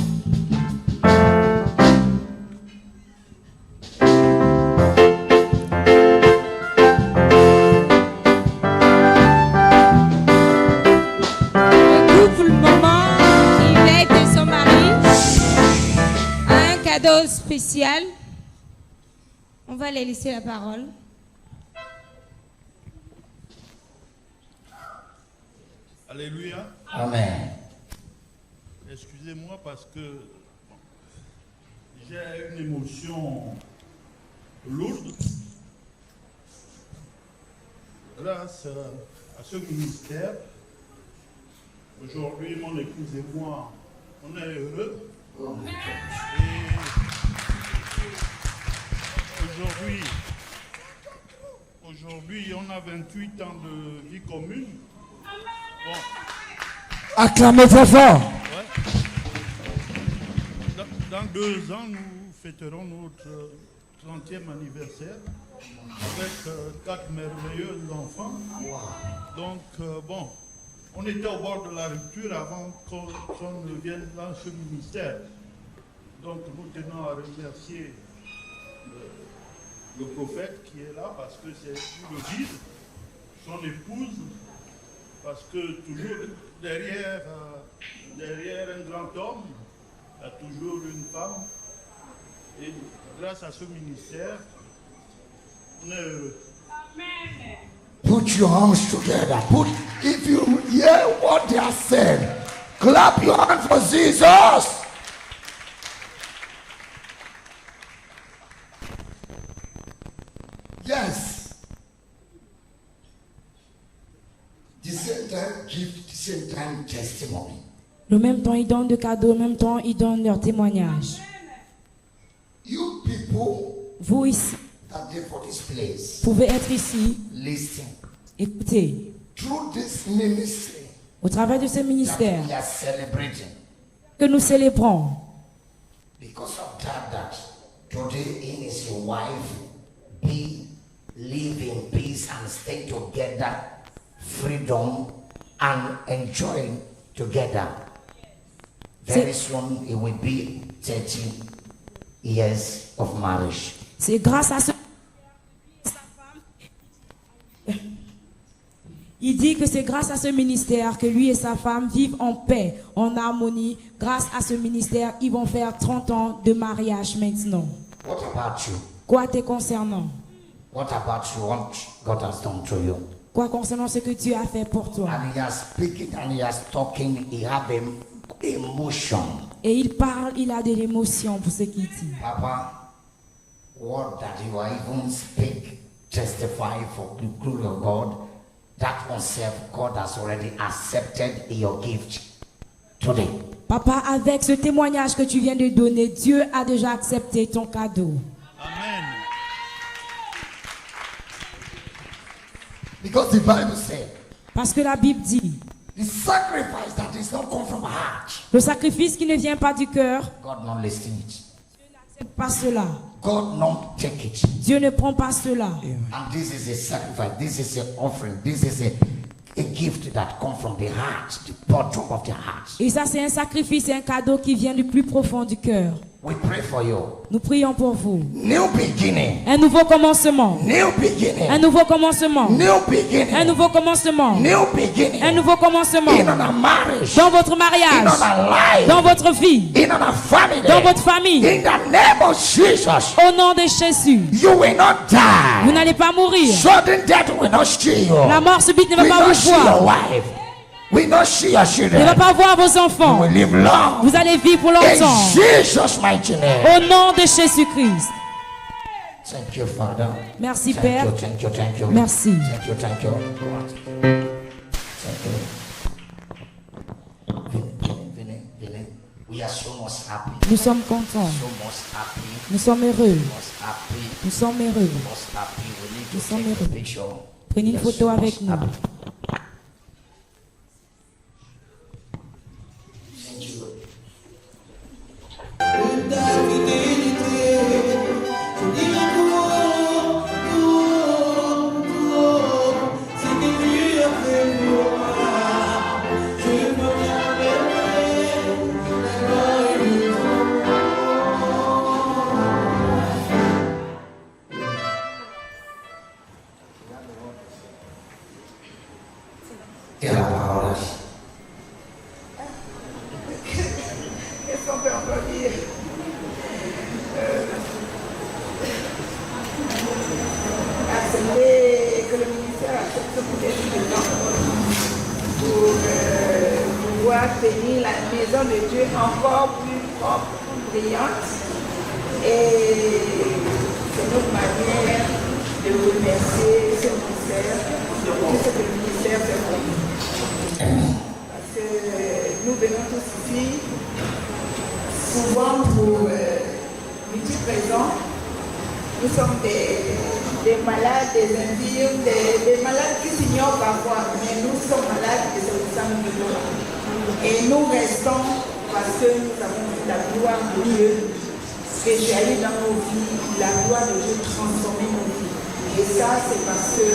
Spécial. On va les laisser la parole. Alléluia. Amen. Excusez-moi parce que j'ai une émotion lourde grâce à ce ministère. Aujourd'hui, mon épouse et moi, on est heureux. Et aujourd'hui, on a 28 ans de vie commune. Bon. Acclamez très fort. Ouais. Dans 2 ans, nous fêterons notre 30e anniversaire avec 4 merveilleux enfants. Donc, bon, on était au bord de la rupture avant qu'on ne vienne dans ce ministère. Donc, nous tenons à remercier le prophète qui est là parce que c'est lui le guide, son épouse, parce que toujours derrière un grand homme, il y a toujours une femme. Et grâce à ce ministère, on est heureux. Amen. Put your hands together. If you hear what they are saying, clap your hands for Jesus. Yes. The same time gift, the same time testimony. Le même temps, ils donnent des cadeaux, le même temps, ils donnent leur témoignage. You people Vous ici, that there for this place, pouvez être ici, listen. écoutez, Through this ministry au travers de ce ministère that we are celebrating, que nous célébrons. because of that today he is your wife, live in peace and stay together, freedom and enjoy together. Very soon it will be 30 years of marriage. C'est grâce à ce... Il dit que c'est grâce à ce ministère que lui et sa femme vivent en paix, en harmonie. Grâce à ce ministère, ils vont faire 30 ans de mariage maintenant. What about you? Quoi te concernant? What about you? What God has done to you? Quoi concernant ce que Dieu a fait pour toi? And he has speaking and he has talking. He have emotion. Et il parle, il a de l'émotion pour ce qu'il dit. Papa, word that you are even speak, testify for the glory of God, that concept God has already accepted your gift today. Papa, avec ce témoignage que tu viens de donner, Dieu a déjà accepté ton cadeau. Amen. Because the Bible said, parce que la Bible dit, the sacrifice that does not come from heart, le sacrifice qui ne vient pas du cœur, God not listen it. Dieu n'accepte pas cela. God not take it. Dieu ne prend pas cela. And this is a sacrifice. This is an offering. This is a gift that comes from the heart, the bottom of the heart. Et ça, c'est un sacrifice, un cadeau qui vient du plus profond du cœur. We pray for you. Nous prions pour vous. New beginning. Un nouveau commencement. New beginning. Un nouveau commencement. New beginning. Un nouveau commencement. New beginning. Un nouveau commencement. In our marriage. Dans votre mariage. In our life. Dans votre vie. In our family. Dans votre famille. In the name of Jesus. Au nom de Jésus. You will not die. Vous n'allez pas mourir. Sudden death will not steal you. La mort subite ne va pas vous voir. We not see your children. Ne va pas voir vos enfants. You will live long. Vous allez vivre pour longtemps. In Jesus' mighty name. Au nom de Jésus-Christ. Thank you, Father. Merci, Père. Thank you, thank you. Merci. Thank you, thank you. We are so much happy. Nous sommes contents. So much happy. Nous sommes heureux. Happy. Nous sommes heureux. Nous sommes heureux. Prenez une photo avec nous. Qu'est-ce qu'on peut encore dire? Accepter que le ministère accepte peut-être le temps pour pouvoir tenir la maison de Dieu encore plus propre, plus brillante. Et c'est notre manière de remercier ce ministère, de tout ce que le ministère fait pour nous. Parce que nous venons tous ici souvent pour multi-présents. Nous sommes des malades, des infirmes, des malades qui s'ignorent parfois, mais nous sommes malades et c'est pour ça que nous vivons. Et nous restons parce que nous avons vu la gloire de Dieu jaillir dans nos vies, la gloire de Dieu transformer nos vies. Et ça, c'est parce que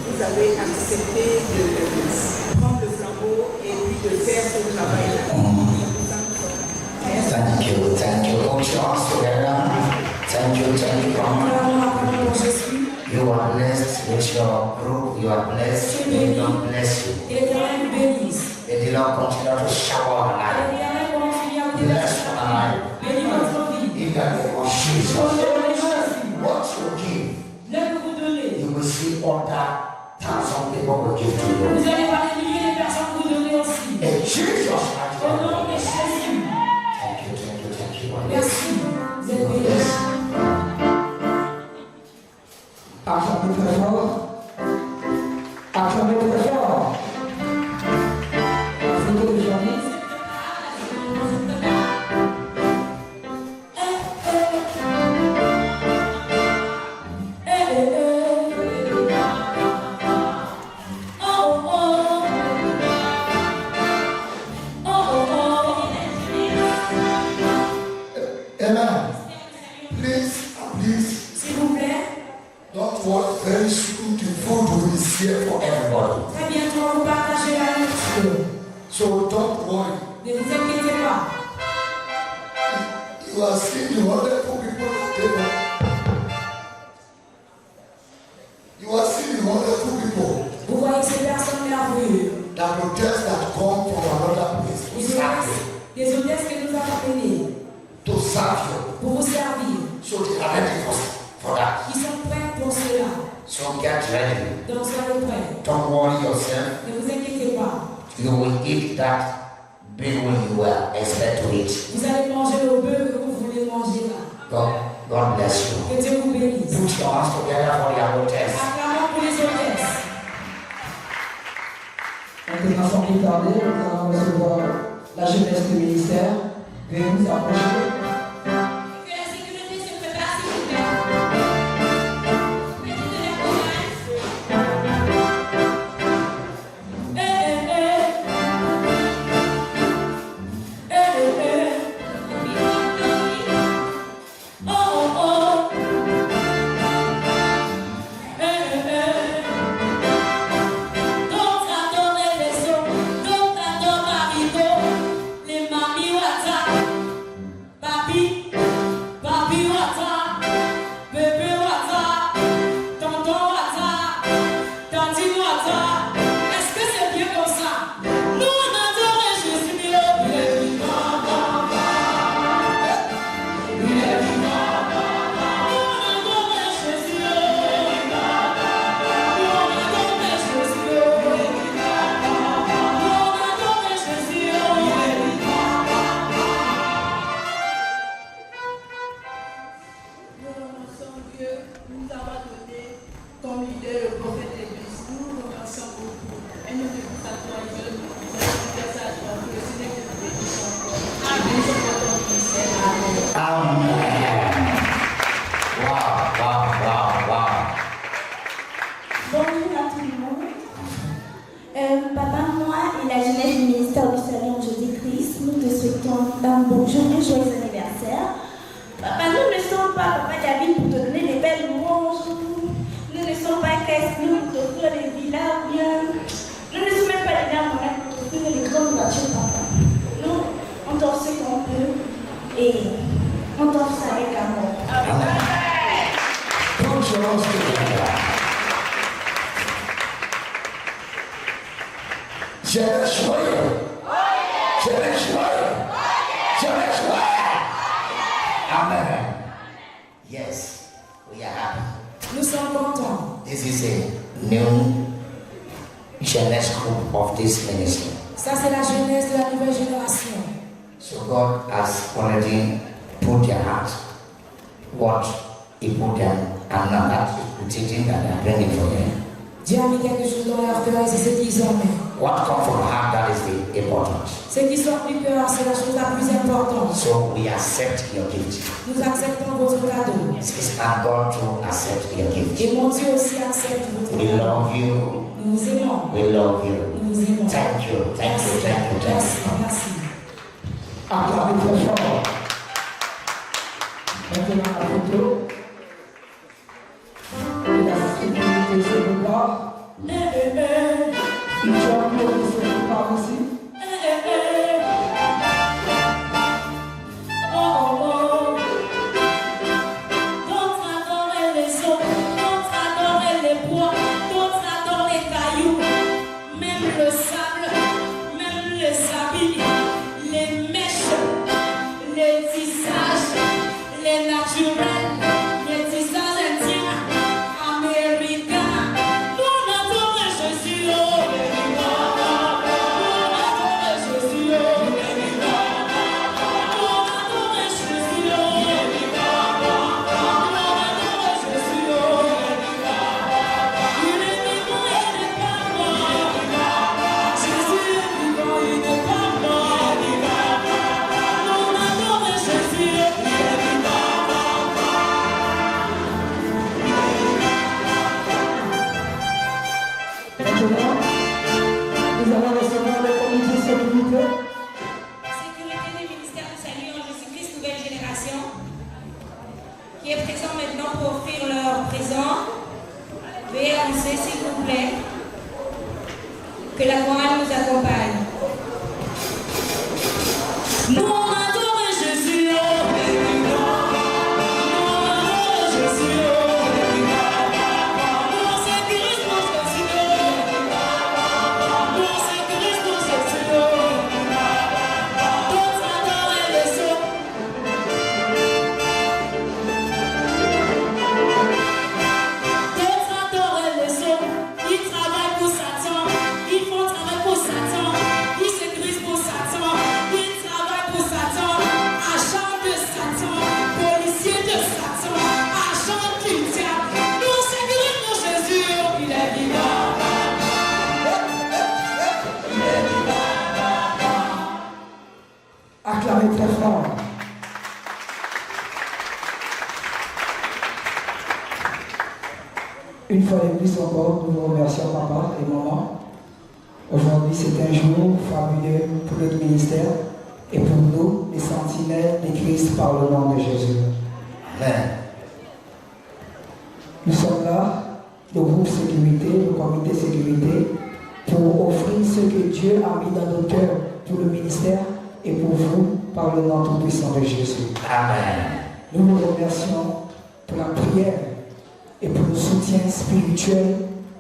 vous avez accepté de prendre le flambeau et puis de faire ce travail-là. Thank you, thank you. Put your hands together. Thank you, You are blessed with your group. You are blessed. May God bless you. May the Lord continue to shower our life. Bless our life. In the name of Jesus. What you give, you will see other thousand people will give to you. In Jesus' name. Merci. Acclamez très fort. Acclamez très fort. La photo de Jean-Yves. Very soon the food is here for everybody. Très bientôt, on va partager la nourriture. So don't worry. Ne vous inquiétez pas. You are seeing the wonderful people at the table. You are seeing the wonderful people. Vous voyez ces personnes merveilleuses. That hotels that come from another place to serve you. Des hôtesses que nous avons venues. To serve you. Pour vous servir. So they are ready for that. Ils sont prêts pour cela. So get ready. Donc soyez prêts. Don't worry yourself. Ne vous inquiétez pas. You will eat that bill when you will expect to eat. Vous allez manger le bœuf que vous voulez manger là. God God bless you. Que Dieu vous bénisse. Put your hands together for the hôtesse. Acclamons pour les hôtesses. Maintenant, sans plus tarder, nous allons recevoir la jeunesse du ministère. Veuillez vous approcher. Que la sécurité se prépare, s'il vous plaît. Mettez de la Bonjour à tout le monde. Papa, moi et la jeunesse du ministère du Salut en Jésus-Christ, nous te souhaitons un bonjour et joyeux anniversaire. Papa, nous ne sommes pas Papa David pour te donner des belles louanges. Nous ne sommes pas Christ, nous pour t'offrir des villas bien. Nous ne sommes même pas des dames pour t'offrir des grandes voitures, papa. Nous, on t'offre ce qu'on peut et on t'offre ça avec amour. Amen. Put your hands together. Je vais joyeux. Je vais joyeux. Je vais joyeux. Amen. Yes, we are happy. Nous sommes contents. This is a new jeunesse group of this ministry. Ça, c'est la jeunesse de la nouvelle génération. So God has already put their heart what He put them, and now that is the teaching that they are bringing for them. Dieu a mis quelque chose dans leur cœur et c'est ce qu'ils ont mis. What comes from heart, that is the important. Ce qui sort du cœur, c'est la chose la plus importante. So we accept your gift. Nous acceptons votre cadeau. It's our God to accept your gift. Et mon Dieu aussi accepte votre We cadeau. love you. Nous vous aimons. We love you. Nous vous aimons. Thank you. Thank you. Thank you. Thank Merci. you. Merci. Acclamez très fort. Maintenant, la photo. Et la sécurité se prépare. Il y a un mot qui se prépare aussi. D'autres adorent les eaux, d'autres adorent les bois, d'autres adorent les cailloux, même le sable, même les habits, les mèches, les tissages, les naturels, les tissages indiens, américains. Nous on adore Jésus, oh. Nous on adore Jésus, oh. Maintenant, nous allons recevoir le comité sécurité. Sécurité du ministère du Salut en Jésus-Christ, nouvelle génération, qui est présent maintenant pour offrir leur présent. Veuillez avancer, s'il vous plaît. Que la chorale nous accompagne. Nous on adore Jésus, oh. Nous on adore Jésus, oh. Nous on sécurise pour Jésus, oh. Nous on sécurise pour Jésus, oh. D'autres adorent les eaux. D'autres adorent les eaux. Ils travaillent pour Satan. Ils font travail pour Satan. Une fois de plus encore, nous vous remercions papa et maman. Aujourd'hui, c'est un jour fabuleux pour notre ministère et pour nous, les sentinelles de Christ par le nom de Jésus. Amen. Nous sommes là, le groupe sécurité, le comité sécurité, pour offrir ce que Dieu a mis dans nos cœurs pour le ministère et pour vous par le nom tout-puissant de Jésus. Amen. Nous vous remercions pour la prière et pour le soutien spirituel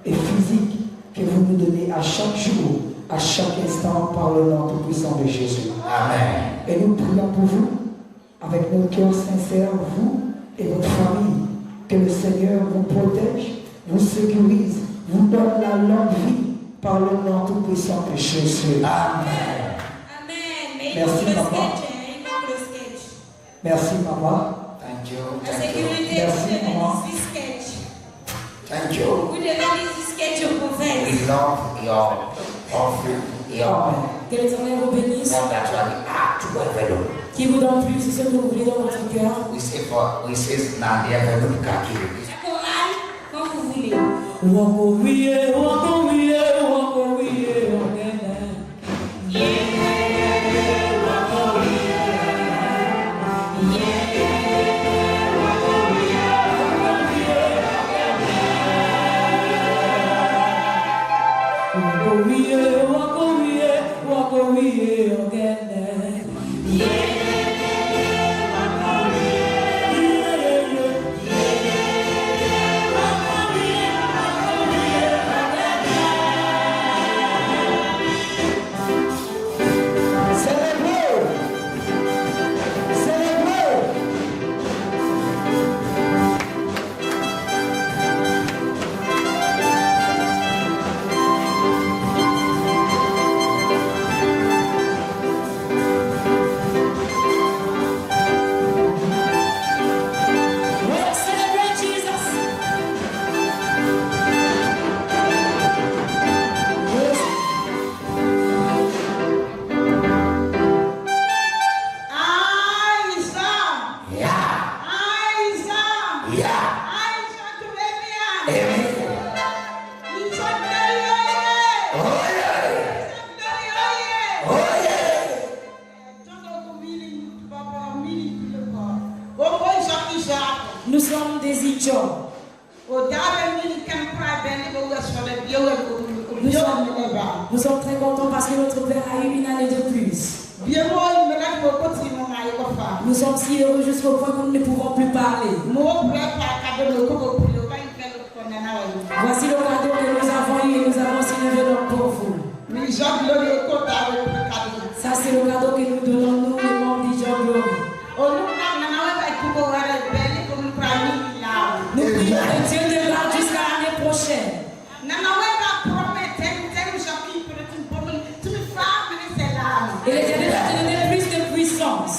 et physique que vous nous donnez à chaque jour, à chaque instant par le nom tout-puissant de Jésus. Amen. Et nous prions pour vous, avec nos cœurs sincères, vous et votre famille, que le Seigneur vous protège, vous sécurise, vous donne la longue vie par le nom tout-puissant de Jésus. Amen. Merci, papa. Merci, papa. Thank you. Merci, maman. Thank you. We love your offering, your Que l'Éternel vous bénisse. more that you add to envelope. Qui vous donne plus de ce que vous voulez dans votre cœur. We say now the envelope can give you. Quand vous voulez. Walk away, walk away, walk away, Nous sommes des idiots. Nous sommes très contents parce que notre père a eu une année de plus. Nous sommes si heureux jusqu'au point que nous ne pouvons plus parler. Voici le cadeau que nous avons eu et nous avons aussi une enveloppe pour vous. Ça c'est le cadeau que nous donnons nous, les membres du John Glory. Nous prions que Dieu te garde jusqu'à l'année prochaine. Et l'Éternel va te donner plus de puissance.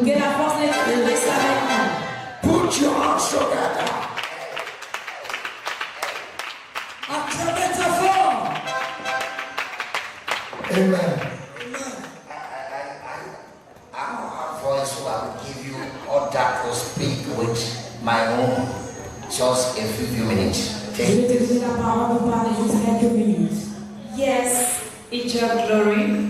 Que la force de l'Éternel reste avec nous. Put your hands together. Acclamez ta fort. Amen. I don't have voice, so I will give you all that to speak with my own just a few minutes. Je vais te donner la parole pour parler juste quelques minutes. Yes, it's your glory.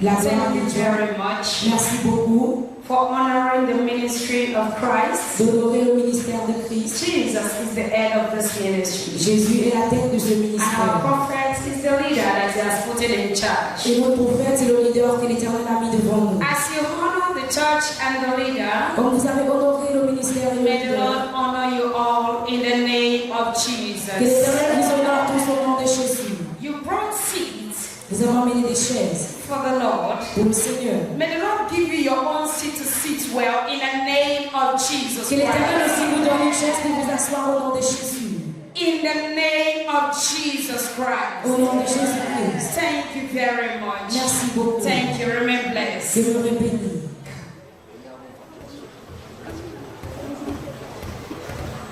Thank you very much. Merci beaucoup. For honoring the ministry of Christ. D'honorer le ministère de Christ. Jesus is the head of this ministry. Jésus est la tête de ce ministère. And our prophet is the leader that he has put in charge. Et notre prophète est le leader que l'Éternel a mis devant nous. As you honor the church and the leader, comme vous avez honoré le ministère et le may the leader, Lord honor you all in the name of Jesus. que l'Éternel vous honore tous au nom de Jésus. You brought seeds. Vous avez emmené des chaises for the Lord. Pour le Seigneur. May the Lord give you your own seat to sit well in the name of Jesus Que l'Éternel Christ. aussi vous donne une chaise pour vous asseoir au nom de Jésus. In the name of Jesus Christ. Au nom de Jésus-Christ. Thank you very much. Merci beaucoup. Thank you. Remain blessed. Demeurez bénis.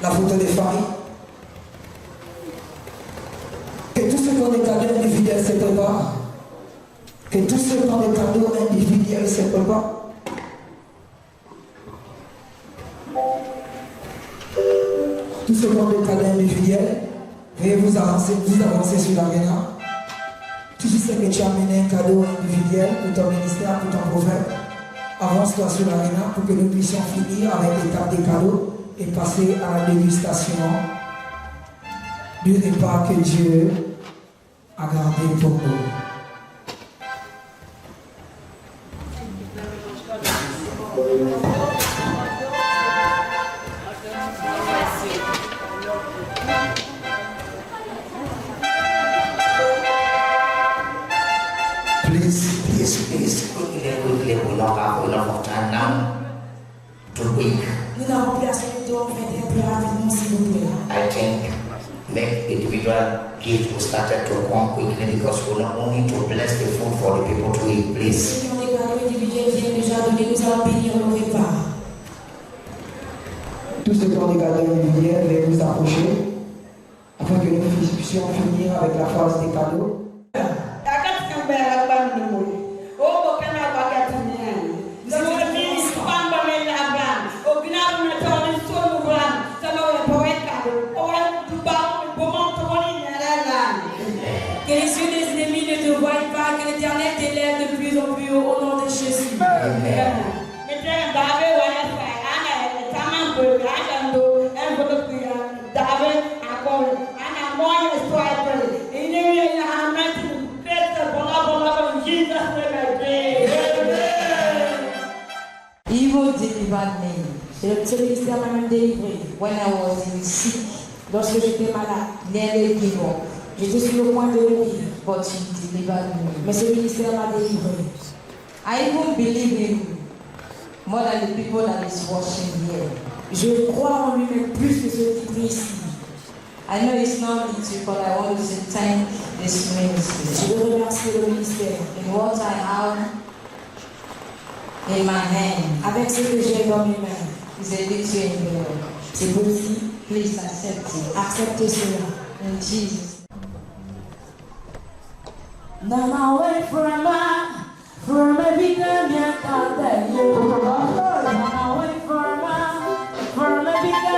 La photo des familles. Que tous ceux qui ont des cadeaux individuels se préparent. Que tous ceux qui ont des cadeaux individuels se préparent. Tout ce monde de cadeau individuel, veuillez vous avancer sur l'aréna. Tu sais que tu as amené un cadeau individuel pour ton ministère, pour ton prophète. Avance-toi sur l'aréna pour que nous puissions finir avec l'étape des cadeaux et passer à la dégustation du repas que Dieu a gardé pour nous. Please, quickly, we don't have enough of time now. Too quick. Nous n'avons plus assez de temps, faites un peu rapidement s'il vous plaît. I think make individual gift we started to come quickly because we not only to bless the food for the people to eat, please. Si on est cadeaux individuels viennent déjà donner, nous allons bénir le repas. Tous ceux qui ont des cadeaux individuels, veuillez vous approcher afin que nous puissions finir avec la phase des cadeaux. Que les yeux des ennemis ne te voient pas, que l'Éternel t'élève de plus en plus haut au nom de Jésus. Amen. Evil delivered me. Ce ministère m'a même délivré. When I was in sick, lorsque j'étais malade, nearly give up. J'étais sur le point de mourir. But he delivered me. Mais ce ministère m'a délivré. I even believe him more than the people that is watching here. Je crois en lui-même plus que ceux qui prient ici. I know it's not easy, but I want to say thank this ministry. Je veux remercier le ministère. In what I have in my hand, avec ce que j'ai dans mes mains, is a little in the world. C'est petit. Please accept it. Acceptez cela. In Jesus. Now I wait for a big man, Now wait for a big man,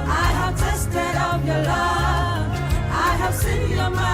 I have tasted of your love. I have seen your mind.